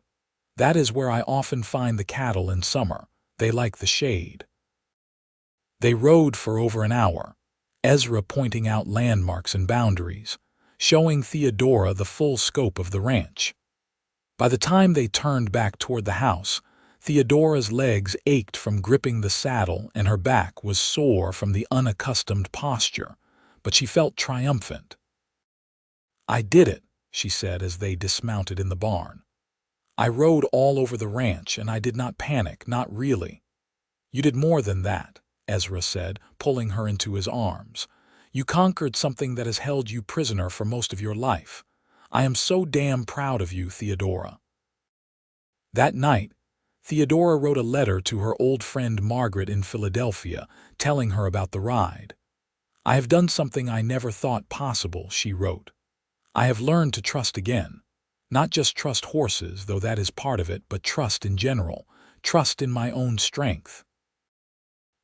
That is where I often find the cattle in summer. They like the shade." They rode for over an hour, Ezra pointing out landmarks and boundaries, showing Theodora the full scope of the ranch. By the time they turned back toward the house, Theodora's legs ached from gripping the saddle and her back was sore from the unaccustomed posture, but she felt triumphant. "I did it," she said as they dismounted in the barn. "I rode all over the ranch and I did not panic, not really." "You did more than that," Ezra said, pulling her into his arms. "You conquered something that has held you prisoner for most of your life. I am so damn proud of you, Theodora." That night, Theodora wrote a letter to her old friend Margaret in Philadelphia, telling her about the ride. "I have done something I never thought possible," she wrote. "I have learned to trust again. Not just trust horses, though that is part of it, but trust in general, trust in my own strength.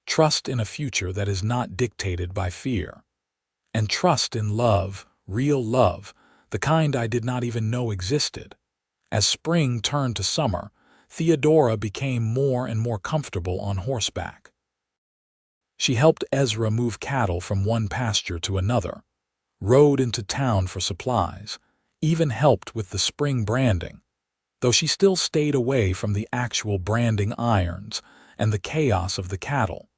Trust in a future that is not dictated by fear. And trust in love, real love, the kind I did not even know existed." As spring turned to summer, Theodora became more and more comfortable on horseback. She helped Ezra move cattle from one pasture to another, rode into town for supplies, even helped with the spring branding, though she still stayed away from the actual branding irons and the chaos of the cattle.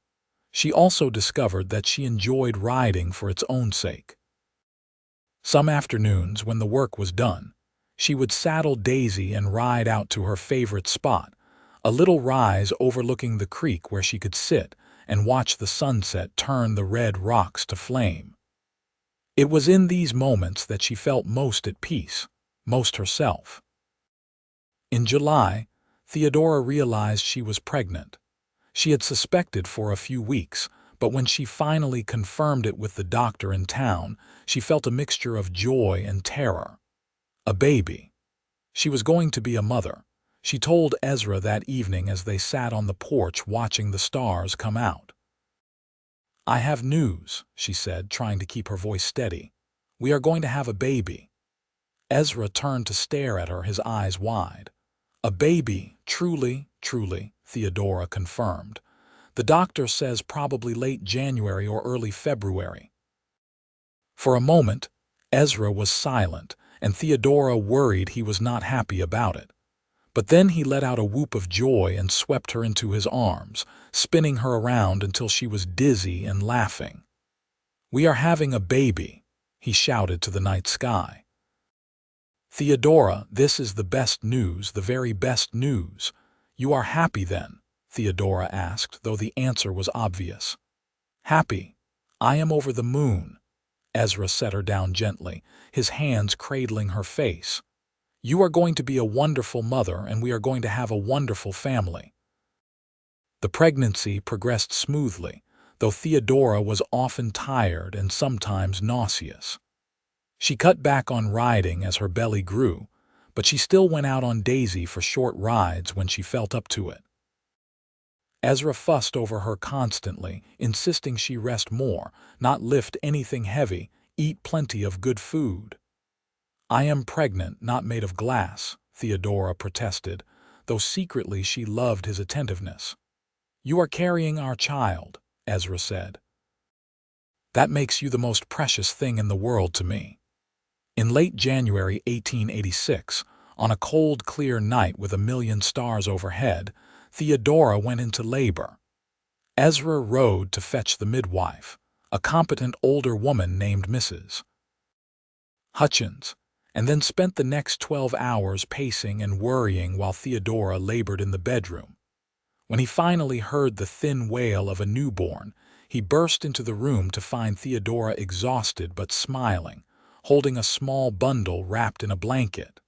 She also discovered that she enjoyed riding for its own sake. Some afternoons, when the work was done, she would saddle Daisy and ride out to her favorite spot, a little rise overlooking the creek where she could sit and watch the sunset turn the red rocks to flame. It was in these moments that she felt most at peace, most herself. In July, Theodora realized she was pregnant. She had suspected for a few weeks, but when she finally confirmed it with the doctor in town, she felt a mixture of joy and terror. A baby. She was going to be a mother, she told Ezra that evening as they sat on the porch watching the stars come out. "I have news," she said, trying to keep her voice steady. "We are going to have a baby." Ezra turned to stare at her, his eyes wide. "A baby, truly, truly," Theodora confirmed. "The doctor says probably late January or early February." For a moment, Ezra was silent, and Theodora worried he was not happy about it. But then he let out a whoop of joy and swept her into his arms, spinning her around until she was dizzy and laughing. "We are having a baby," he shouted to the night sky. "Theodora, this is the best news, the very best news. You are happy then?" Theodora asked, though the answer was obvious. "Happy. I am over the moon." Ezra set her down gently, his hands cradling her face. "You are going to be a wonderful mother, and we are going to have a wonderful family." The pregnancy progressed smoothly, though Theodora was often tired and sometimes nauseous. She cut back on riding as her belly grew, but she still went out on Daisy for short rides when she felt up to it. Ezra fussed over her constantly, insisting she rest more, not lift anything heavy, eat plenty of good food. "I am pregnant, not made of glass," Theodora protested, though secretly she loved his attentiveness. "You are carrying our child," Ezra said. "That makes you the most precious thing in the world to me." In late January 1886, on a cold, clear night with a million stars overhead, Theodora went into labor. Ezra rode to fetch the midwife, a competent older woman named Mrs. Hutchins, and then spent the next 12 hours pacing and worrying while Theodora labored in the bedroom. When he finally heard the thin wail of a newborn, he burst into the room to find Theodora exhausted but smiling, holding a small bundle wrapped in a blanket.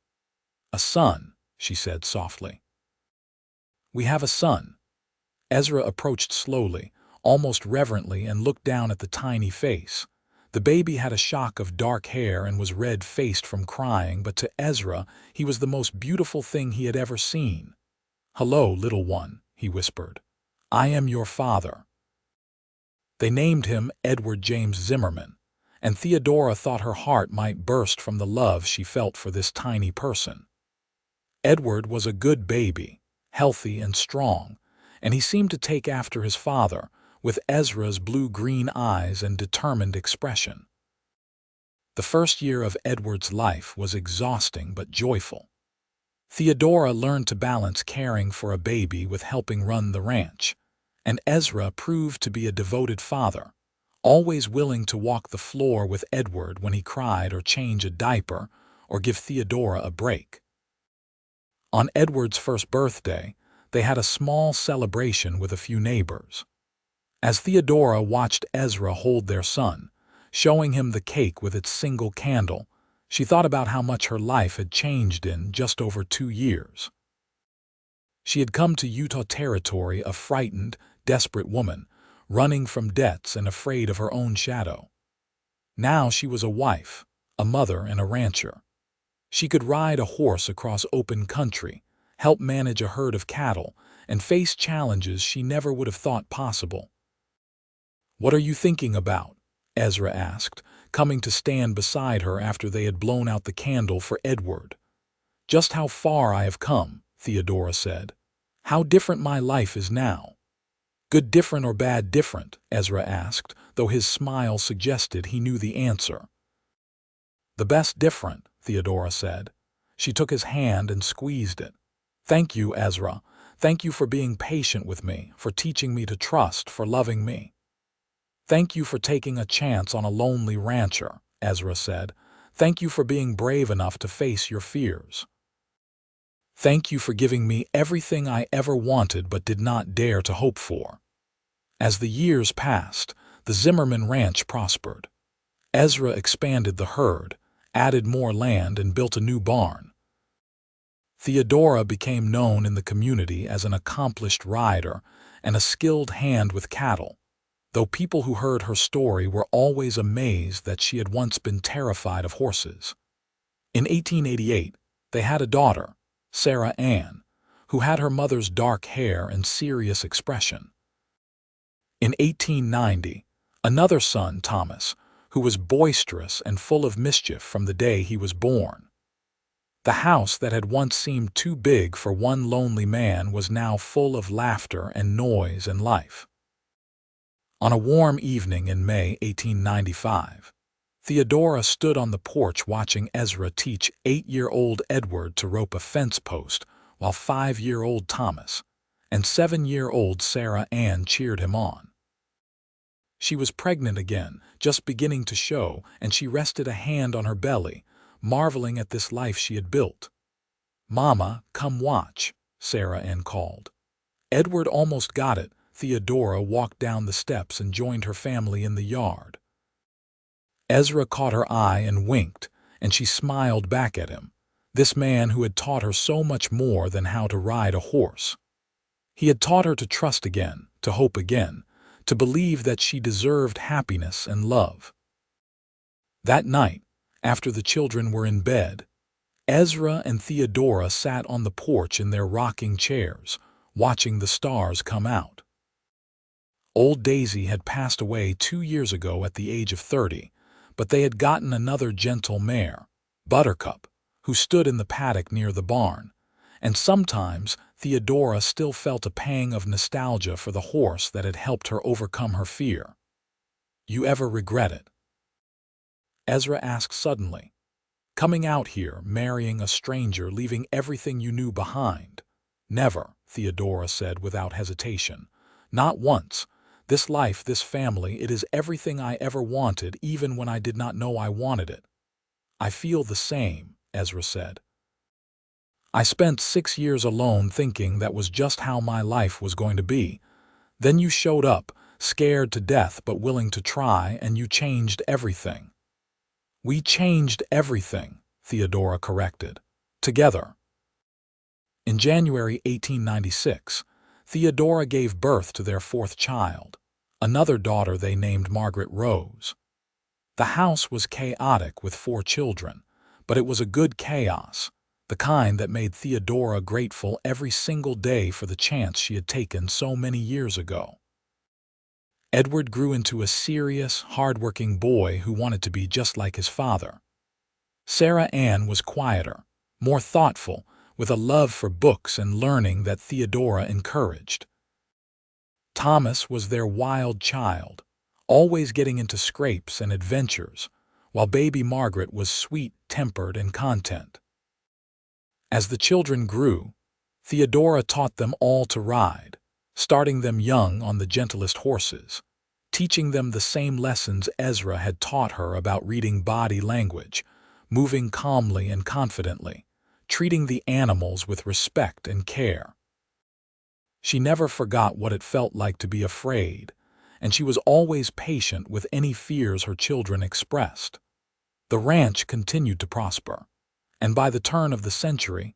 "A son," she said softly. "We have a son." Ezra approached slowly, almost reverently, and looked down at the tiny face. The baby had a shock of dark hair and was red-faced from crying, but to Ezra, he was the most beautiful thing he had ever seen. "Hello, little one," he whispered. "I am your father." They named him Edward James Zimmerman, and Theodora thought her heart might burst from the love she felt for this tiny person. Edward was a good baby, healthy and strong, and he seemed to take after his father, with Ezra's blue-green eyes and determined expression. The first year of Edward's life was exhausting but joyful. Theodora learned to balance caring for a baby with helping run the ranch, and Ezra proved to be a devoted father, always willing to walk the floor with Edward when he cried or change a diaper or give Theodora a break. On Edward's first birthday, they had a small celebration with a few neighbors. As Theodora watched Ezra hold their son, showing him the cake with its single candle, she thought about how much her life had changed in just over 2 years. She had come to Utah Territory a frightened, desperate woman, running from debts and afraid of her own shadow. Now she was a wife, a mother, and a rancher. She could ride a horse across open country, help manage a herd of cattle, and face challenges she never would have thought possible. "What are you thinking about?" Ezra asked, coming to stand beside her after they had blown out the candle for Edward. "Just how far I have come," Theodora said. "How different my life is now." "Good different or bad different?" Ezra asked, though his smile suggested he knew the answer. "The best different," Theodora said. She took his hand and squeezed it. "Thank you, Ezra. Thank you for being patient with me, for teaching me to trust, for loving me." "Thank you for taking a chance on a lonely rancher," Ezra said. "Thank you for being brave enough to face your fears. Thank you for giving me everything I ever wanted but did not dare to hope for." As the years passed, the Zimmerman ranch prospered. Ezra expanded the herd, added more land, and built a new barn. Theodora became known in the community as an accomplished rider and a skilled hand with cattle, though people who heard her story were always amazed that she had once been terrified of horses. In 1888, they had a daughter, Sarah Ann, who had her mother's dark hair and serious expression. In 1890, another son, Thomas, who was boisterous and full of mischief from the day he was born. The house that had once seemed too big for one lonely man was now full of laughter and noise and life. On a warm evening in May 1895, Theodora stood on the porch watching Ezra teach 8-year-old Edward to rope a fence post while 5-year-old Thomas and 7-year-old Sarah Ann cheered him on. She was pregnant again, just beginning to show, and she rested a hand on her belly, marveling at this life she had built. "Mama, come watch," Sarah Ann called. Edward almost got it. Theodora walked down the steps and joined her family in the yard. Ezra caught her eye and winked, and she smiled back at him, this man who had taught her so much more than how to ride a horse. He had taught her to trust again, to hope again, to believe that she deserved happiness and love. That night, after the children were in bed, Ezra and Theodora sat on the porch in their rocking chairs, watching the stars come out. Old Daisy had passed away 2 years ago at the age of 30, but they had gotten another gentle mare, Buttercup, who stood in the paddock near the barn, and sometimes Theodora still felt a pang of nostalgia for the horse that had helped her overcome her fear. "You ever regret it?" Ezra asked suddenly. "Coming out here, marrying a stranger, leaving everything you knew behind?" "Never," Theodora said without hesitation. "Not once. This life, this family, it is everything I ever wanted, even when I did not know I wanted it." "I feel the same," Ezra said. "I spent 6 years alone thinking that was just how my life was going to be. Then you showed up, scared to death but willing to try, and you changed everything." "We changed everything," Theodora corrected. "Together." In January 1896, Theodora gave birth to their 4th child, another daughter they named Margaret Rose. The house was chaotic with 4 children, but it was a good chaos, the kind that made Theodora grateful every single day for the chance she had taken so many years ago. Edward grew into a serious, hard-working boy who wanted to be just like his father. Sarah Ann was quieter, more thoughtful, with a love for books and learning that Theodora encouraged. Thomas was their wild child, always getting into scrapes and adventures, while baby Margaret was sweet-tempered and content. As the children grew, Theodora taught them all to ride, starting them young on the gentlest horses, teaching them the same lessons Ezra had taught her about reading body language, moving calmly and confidently, treating the animals with respect and care. She never forgot what it felt like to be afraid, and she was always patient with any fears her children expressed. The ranch continued to prosper, and by the turn of the century,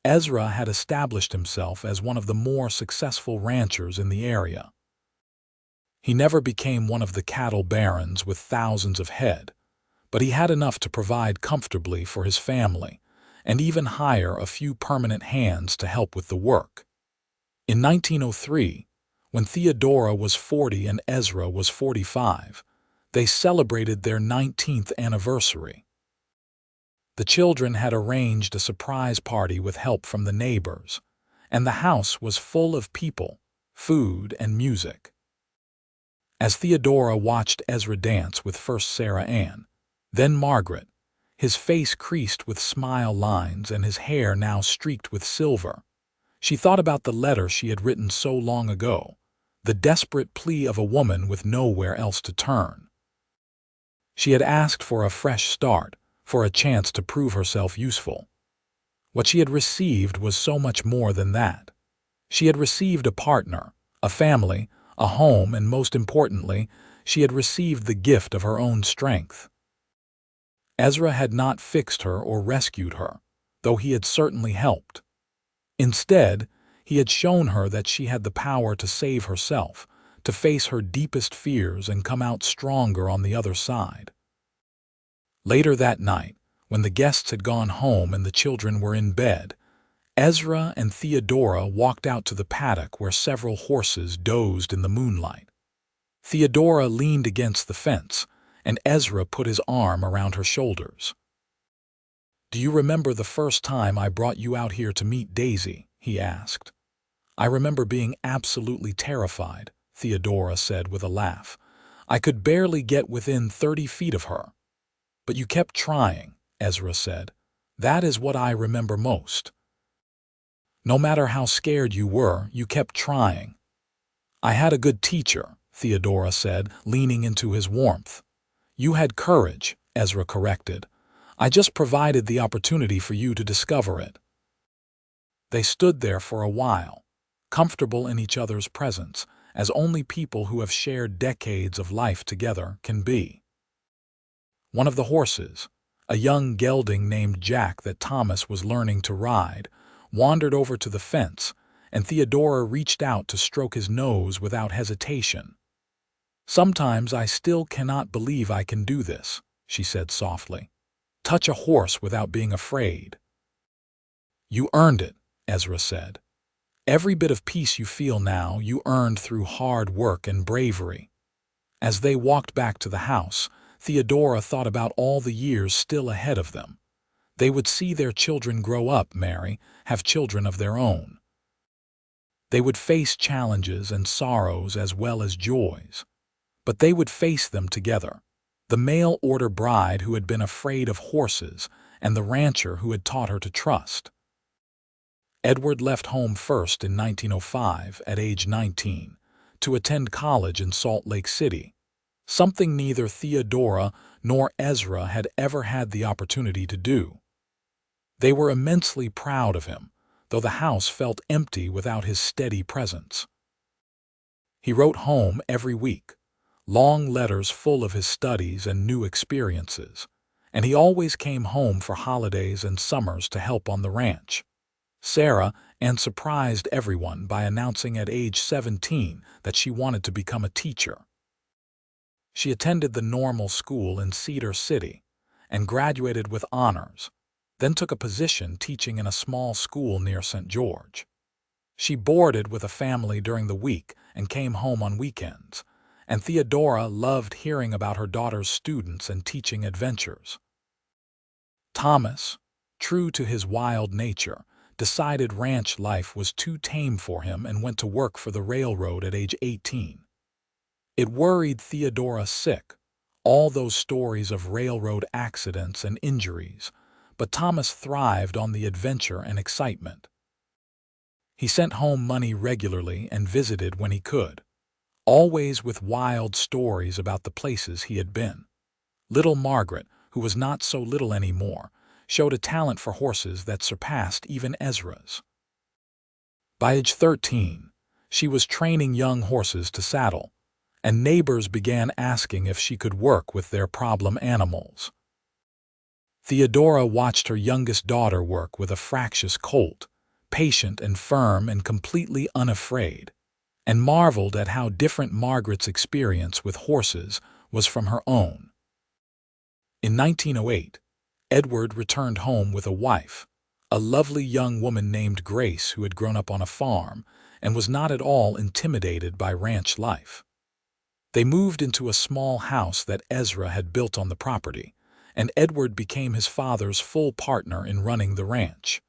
Ezra had established himself as one of the more successful ranchers in the area. He never became one of the cattle barons with thousands of head, but he had enough to provide comfortably for his family, and even hire a few permanent hands to help with the work. In 1903, when Theodora was 40 and Ezra was 45, they celebrated their 19th anniversary. The children had arranged a surprise party with help from the neighbors, and the house was full of people, food, and music. As Theodora watched Ezra dance with first Sarah Ann, then Margaret, his face creased with smile lines and his hair now streaked with silver, she thought about the letter she had written so long ago, the desperate plea of a woman with nowhere else to turn. She had asked for a fresh start, for a chance to prove herself useful. What she had received was so much more than that. She had received a partner, a family, a home, and most importantly, she had received the gift of her own strength. Ezra had not fixed her or rescued her, though he had certainly helped. Instead, he had shown her that she had the power to save herself, to face her deepest fears and come out stronger on the other side. Later that night, when the guests had gone home and the children were in bed, Ezra and Theodora walked out to the paddock where several horses dozed in the moonlight. Theodora leaned against the fence, and Ezra put his arm around her shoulders. "Do you remember the first time I brought you out here to meet Daisy?" he asked. "I remember being absolutely terrified," Theodora said with a laugh. "I could barely get within 30 feet of her." "But you kept trying," Ezra said. "That is what I remember most. No matter how scared you were, you kept trying." "I had a good teacher," Theodora said, leaning into his warmth. "You had courage," Ezra corrected. "I just provided the opportunity for you to discover it." They stood there for a while, comfortable in each other's presence, as only people who have shared decades of life together can be. One of the horses, a young gelding named Jack that Thomas was learning to ride, wandered over to the fence, and Theodora reached out to stroke his nose without hesitation. "Sometimes I still cannot believe I can do this," she said softly. "Touch a horse without being afraid." "You earned it," Ezra said. "Every bit of peace you feel now, you earned through hard work and bravery." As they walked back to the house, Theodora thought about all the years still ahead of them. They would see their children grow up, marry, have children of their own. They would face challenges and sorrows as well as joys. But they would face them together. The mail-order bride who had been afraid of horses and the rancher who had taught her to trust. Edward left home first in 1905 at age 19 to attend college in Salt Lake City, something neither Theodora nor Ezra had ever had the opportunity to do. They were immensely proud of him, though the house felt empty without his steady presence. He wrote home every week, long letters full of his studies and new experiences, and he always came home for holidays and summers to help on the ranch. Sarah Ann surprised everyone by announcing at age 17 that she wanted to become a teacher. She attended the normal school in Cedar City and graduated with honors, then took a position teaching in a small school near St. George. She boarded with a family during the week and came home on weekends, and Theodora loved hearing about her daughter's students and teaching adventures. Thomas, true to his wild nature, decided ranch life was too tame for him and went to work for the railroad at age 18. It worried Theodora sick, all those stories of railroad accidents and injuries, but Thomas thrived on the adventure and excitement. He sent home money regularly and visited when he could, always with wild stories about the places he had been. Little Margaret, who was not so little anymore, showed a talent for horses that surpassed even Ezra's. By age 13, she was training young horses to saddle, and neighbors began asking if she could work with their problem animals. Theodora watched her youngest daughter work with a fractious colt, patient and firm and completely unafraid, and marveled at how different Margaret's experience with horses was from her own. In 1908, Edward returned home with a wife, a lovely young woman named Grace who had grown up on a farm and was not at all intimidated by ranch life. They moved into a small house that Ezra had built on the property, and Edward became his father's full partner in running the ranch.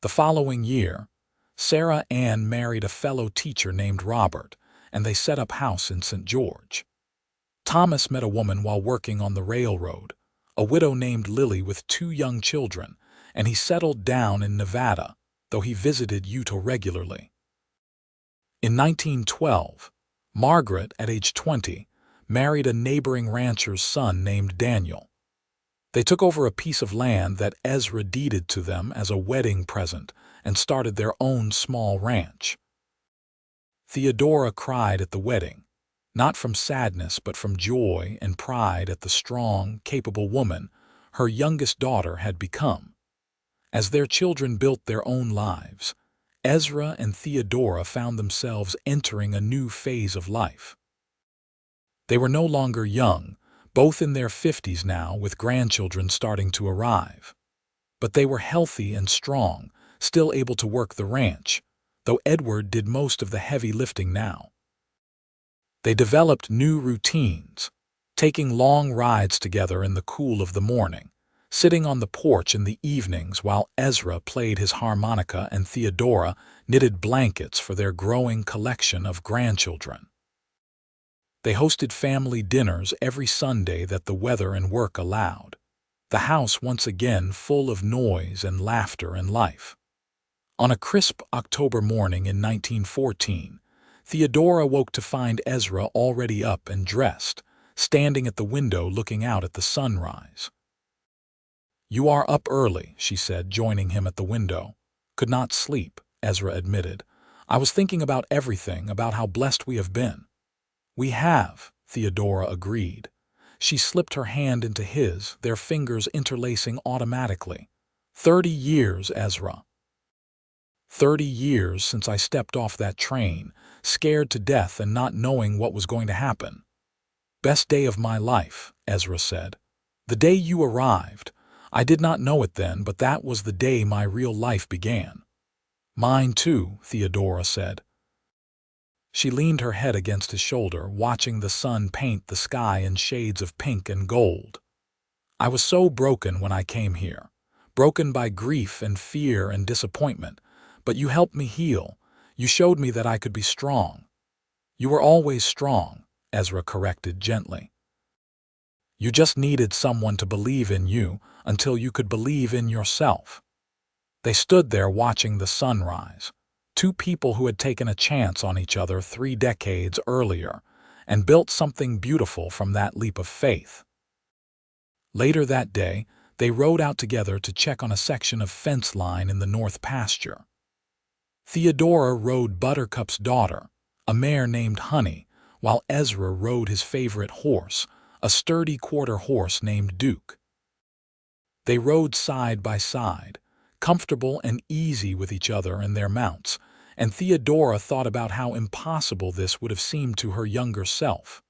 The following year, Sarah Ann married a fellow teacher named Robert, and they set up house in St. George. Thomas met a woman while working on the railroad, a widow named Lily with 2 young children, and he settled down in Nevada, though he visited Utah regularly. In 1912, Margaret, at age 20, married a neighboring rancher's son named Daniel. They took over a piece of land that Ezra deeded to them as a wedding present and started their own small ranch. Theodora cried at the wedding, not from sadness but from joy and pride at the strong, capable woman her youngest daughter had become. As their children built their own lives, Ezra and Theodora found themselves entering a new phase of life. They were no longer young, both in their 50s now with grandchildren starting to arrive. But they were healthy and strong, still able to work the ranch, though Edward did most of the heavy lifting now. They developed new routines, taking long rides together in the cool of the morning, sitting on the porch in the evenings while Ezra played his harmonica and Theodora knitted blankets for their growing collection of grandchildren. They hosted family dinners every Sunday that the weather and work allowed, the house once again full of noise and laughter and life. On a crisp October morning in 1914, Theodora woke to find Ezra already up and dressed, standing at the window looking out at the sunrise. "You are up early," she said, joining him at the window. "Could not sleep," Ezra admitted. "I was thinking about everything, about how blessed we have been." "We have," Theodora agreed. She slipped her hand into his, their fingers interlacing automatically. 30 years, Ezra. 30 years since I stepped off that train, scared to death and not knowing what was going to happen. "Best day of my life," Ezra said. "The day you arrived. I did not know it then, but that was the day my real life began." "Mine too," Theodora said. She leaned her head against his shoulder, watching the sun paint the sky in shades of pink and gold. "I was so broken when I came here, broken by grief and fear and disappointment, but you helped me heal. You showed me that I could be strong." "You were always strong," Ezra corrected gently. "You just needed someone to believe in you until you could believe in yourself." They stood there watching the sunrise, 2 people who had taken a chance on each other 3 decades earlier and built something beautiful from that leap of faith. Later that day, they rode out together to check on a section of fence line in the north pasture. Theodora rode Buttercup's daughter, a mare named Honey, while Ezra rode his favorite horse, a sturdy quarter horse named Duke. They rode side by side, comfortable and easy with each other and their mounts, and Theodora thought about how impossible this would have seemed to her younger self.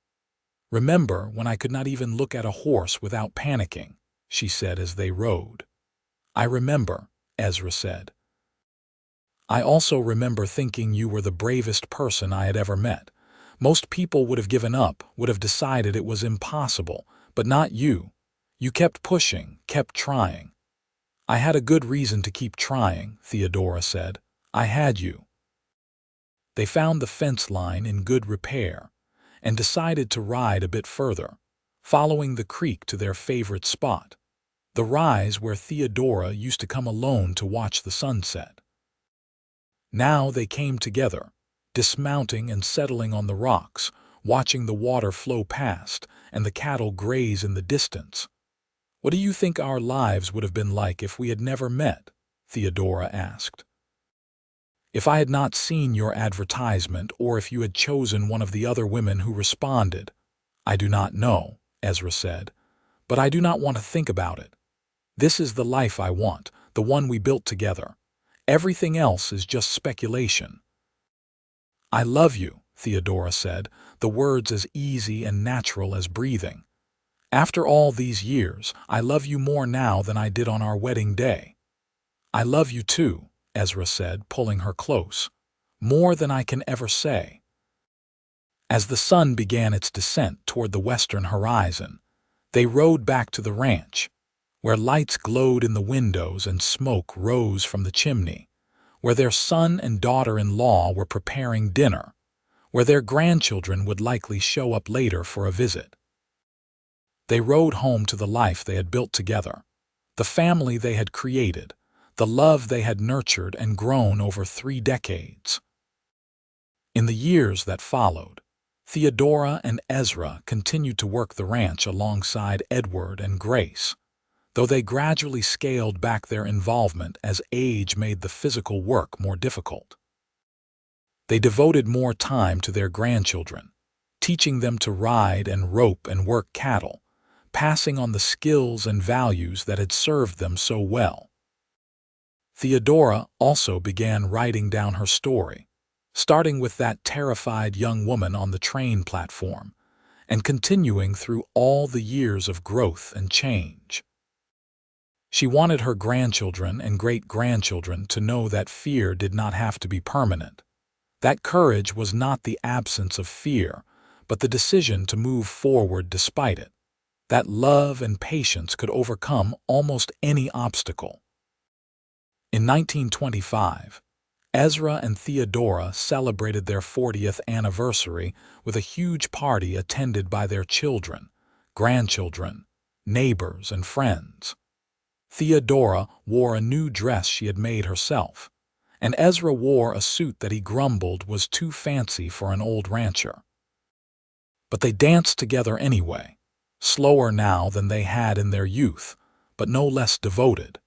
"Remember when I could not even look at a horse without panicking," she said as they rode. "I remember," Ezra said. "I also remember thinking you were the bravest person I had ever met, Most people would have given up, would have decided it was impossible, but not you. You kept pushing, kept trying. I had a good reason to keep trying, Theodora said. I had you. They found the fence line in good repair and decided to ride a bit further, following the creek to their favorite spot, the rise where Theodora used to come alone to watch the sunset. Now they came together, dismounting and settling on the rocks, watching the water flow past and the cattle graze in the distance. What do you think our lives would have been like if we had never met? Theodora asked. If I had not seen your advertisement, or if you had chosen one of the other women who responded. I do not know, Ezra said, but I do not want to think about it. This is the life I want, the one we built together. Everything else is just speculation. I love you, Theodora said, the words as easy and natural as breathing. After all these years, I love you more now than I did on our wedding day. I love you too, Ezra said, pulling her close. More than I can ever say. As the sun began its descent toward the western horizon, they rode back to the ranch, where lights glowed in the windows and smoke rose from the chimney, where their son and daughter-in-law were preparing dinner, where their grandchildren would likely show up later for a visit. They rode home to the life they had built together, the family they had created, the love they had nurtured and grown over 3 decades. In the years that followed, Theodora and Ezra continued to work the ranch alongside Edward and Grace, though they gradually scaled back their involvement as age made the physical work more difficult. They devoted more time to their grandchildren, teaching them to ride and rope and work cattle, passing on the skills and values that had served them so well. Theodora also began writing down her story, starting with that terrified young woman on the train platform, and continuing through all the years of growth and change. She wanted her grandchildren and great-grandchildren to know that fear did not have to be permanent, that courage was not the absence of fear, but the decision to move forward despite it, that love and patience could overcome almost any obstacle. In 1925, Ezra and Theodora celebrated their 40th anniversary with a huge party attended by their children, grandchildren, neighbors, and friends. Theodora wore a new dress she had made herself, and Ezra wore a suit that he grumbled was too fancy for an old rancher. But they danced together anyway, slower now than they had in their youth, but no less devoted.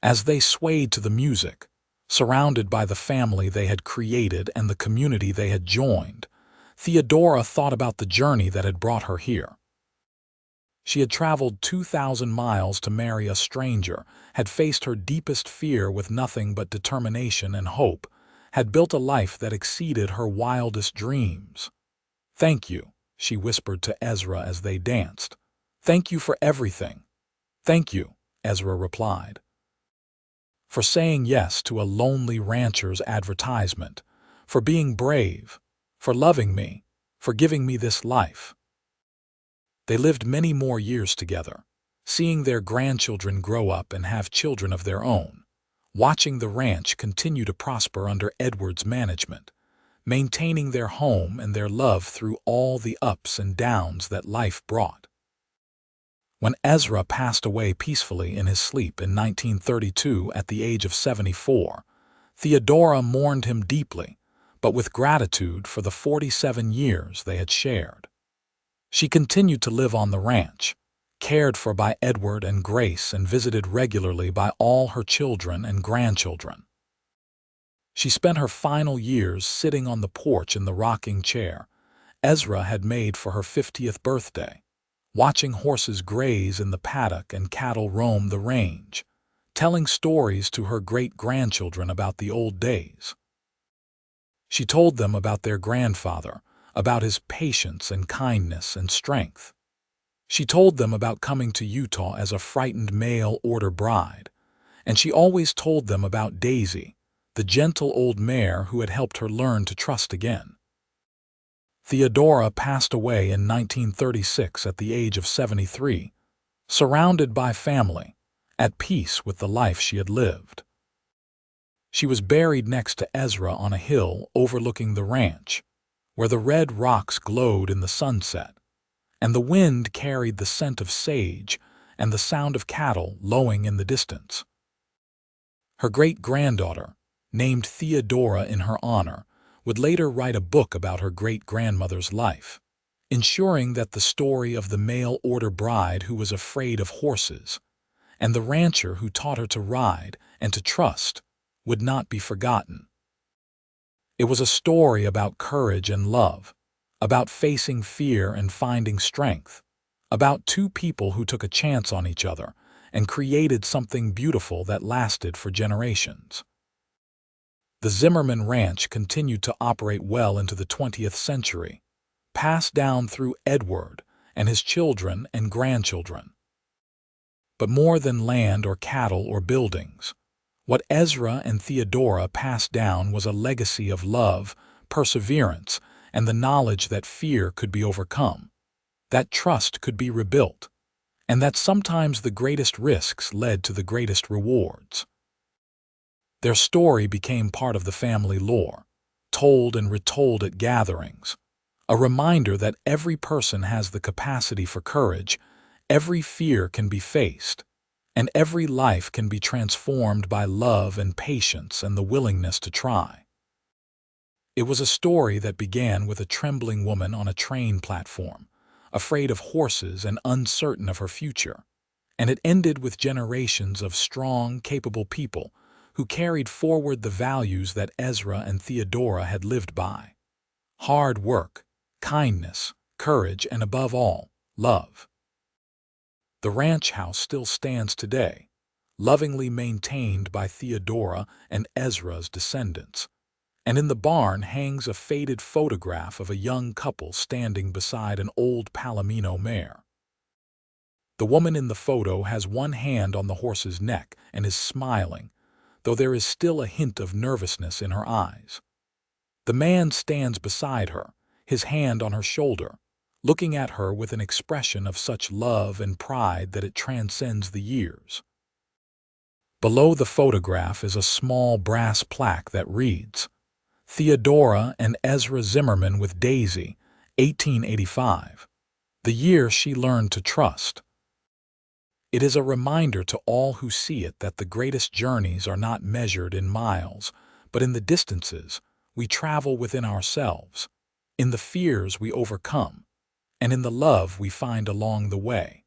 As they swayed to the music, surrounded by the family they had created and the community they had joined, Theodora thought about the journey that had brought her here. She had traveled 2,000 miles to marry a stranger, had faced her deepest fear with nothing but determination and hope, had built a life that exceeded her wildest dreams. "Thank you," she whispered to Ezra as they danced. "Thank you for everything." "Thank you," Ezra replied. "For saying yes to a lonely rancher's advertisement, for being brave, for loving me, for giving me this life." They lived many more years together, seeing their grandchildren grow up and have children of their own, watching the ranch continue to prosper under Edward's management, maintaining their home and their love through all the ups and downs that life brought. When Ezra passed away peacefully in his sleep in 1932 at the age of 74, Theodora mourned him deeply, but with gratitude for the 47 years they had shared. She continued to live on the ranch, cared for by Edward and Grace and visited regularly by all her children and grandchildren. She spent her final years sitting on the porch in the rocking chair Ezra had made for her 50th birthday, watching horses graze in the paddock and cattle roam the range, telling stories to her great-grandchildren about the old days. She told them about their grandfather, about his patience and kindness and strength. She told them about coming to Utah as a frightened mail-order bride, and she always told them about Daisy, the gentle old mare who had helped her learn to trust again. Theodora passed away in 1936 at the age of 73, surrounded by family, at peace with the life she had lived. She was buried next to Ezra on a hill overlooking the ranch, where the red rocks glowed in the sunset, and the wind carried the scent of sage and the sound of cattle lowing in the distance. Her great-granddaughter, named Theodora in her honor, would later write a book about her great-grandmother's life, ensuring that the story of the mail-order bride who was afraid of horses and the rancher who taught her to ride and to trust would not be forgotten. It was a story about courage and love, about facing fear and finding strength, about two people who took a chance on each other and created something beautiful that lasted for generations. The Zimmerman Ranch continued to operate well into the 20th century, passed down through Edward and his children and grandchildren. But more than land or cattle or buildings, what Ezra and Theodora passed down was a legacy of love, perseverance, and the knowledge that fear could be overcome, that trust could be rebuilt, and that sometimes the greatest risks led to the greatest rewards. Their story became part of the family lore, told and retold at gatherings, a reminder that every person has the capacity for courage, every fear can be faced, and every life can be transformed by love and patience and the willingness to try. It was a story that began with a trembling woman on a train platform, afraid of horses and uncertain of her future, and it ended with generations of strong, capable people who carried forward the values that Ezra and Theodora had lived by: hard work, kindness, courage, and above all, love. The ranch house still stands today, lovingly maintained by Theodora and Ezra's descendants, and in the barn hangs a faded photograph of a young couple standing beside an old Palomino mare. The woman in the photo has one hand on the horse's neck and is smiling, though there is still a hint of nervousness in her eyes. The man stands beside her, his hand on her shoulder, looking at her with an expression of such love and pride that it transcends the years. Below the photograph is a small brass plaque that reads, "Theodora and Ezra Zimmerman with Daisy, 1885, the year she learned to trust." It is a reminder to all who see it that the greatest journeys are not measured in miles, but in the distances we travel within ourselves, in the fears we overcome, and in the love we find along the way.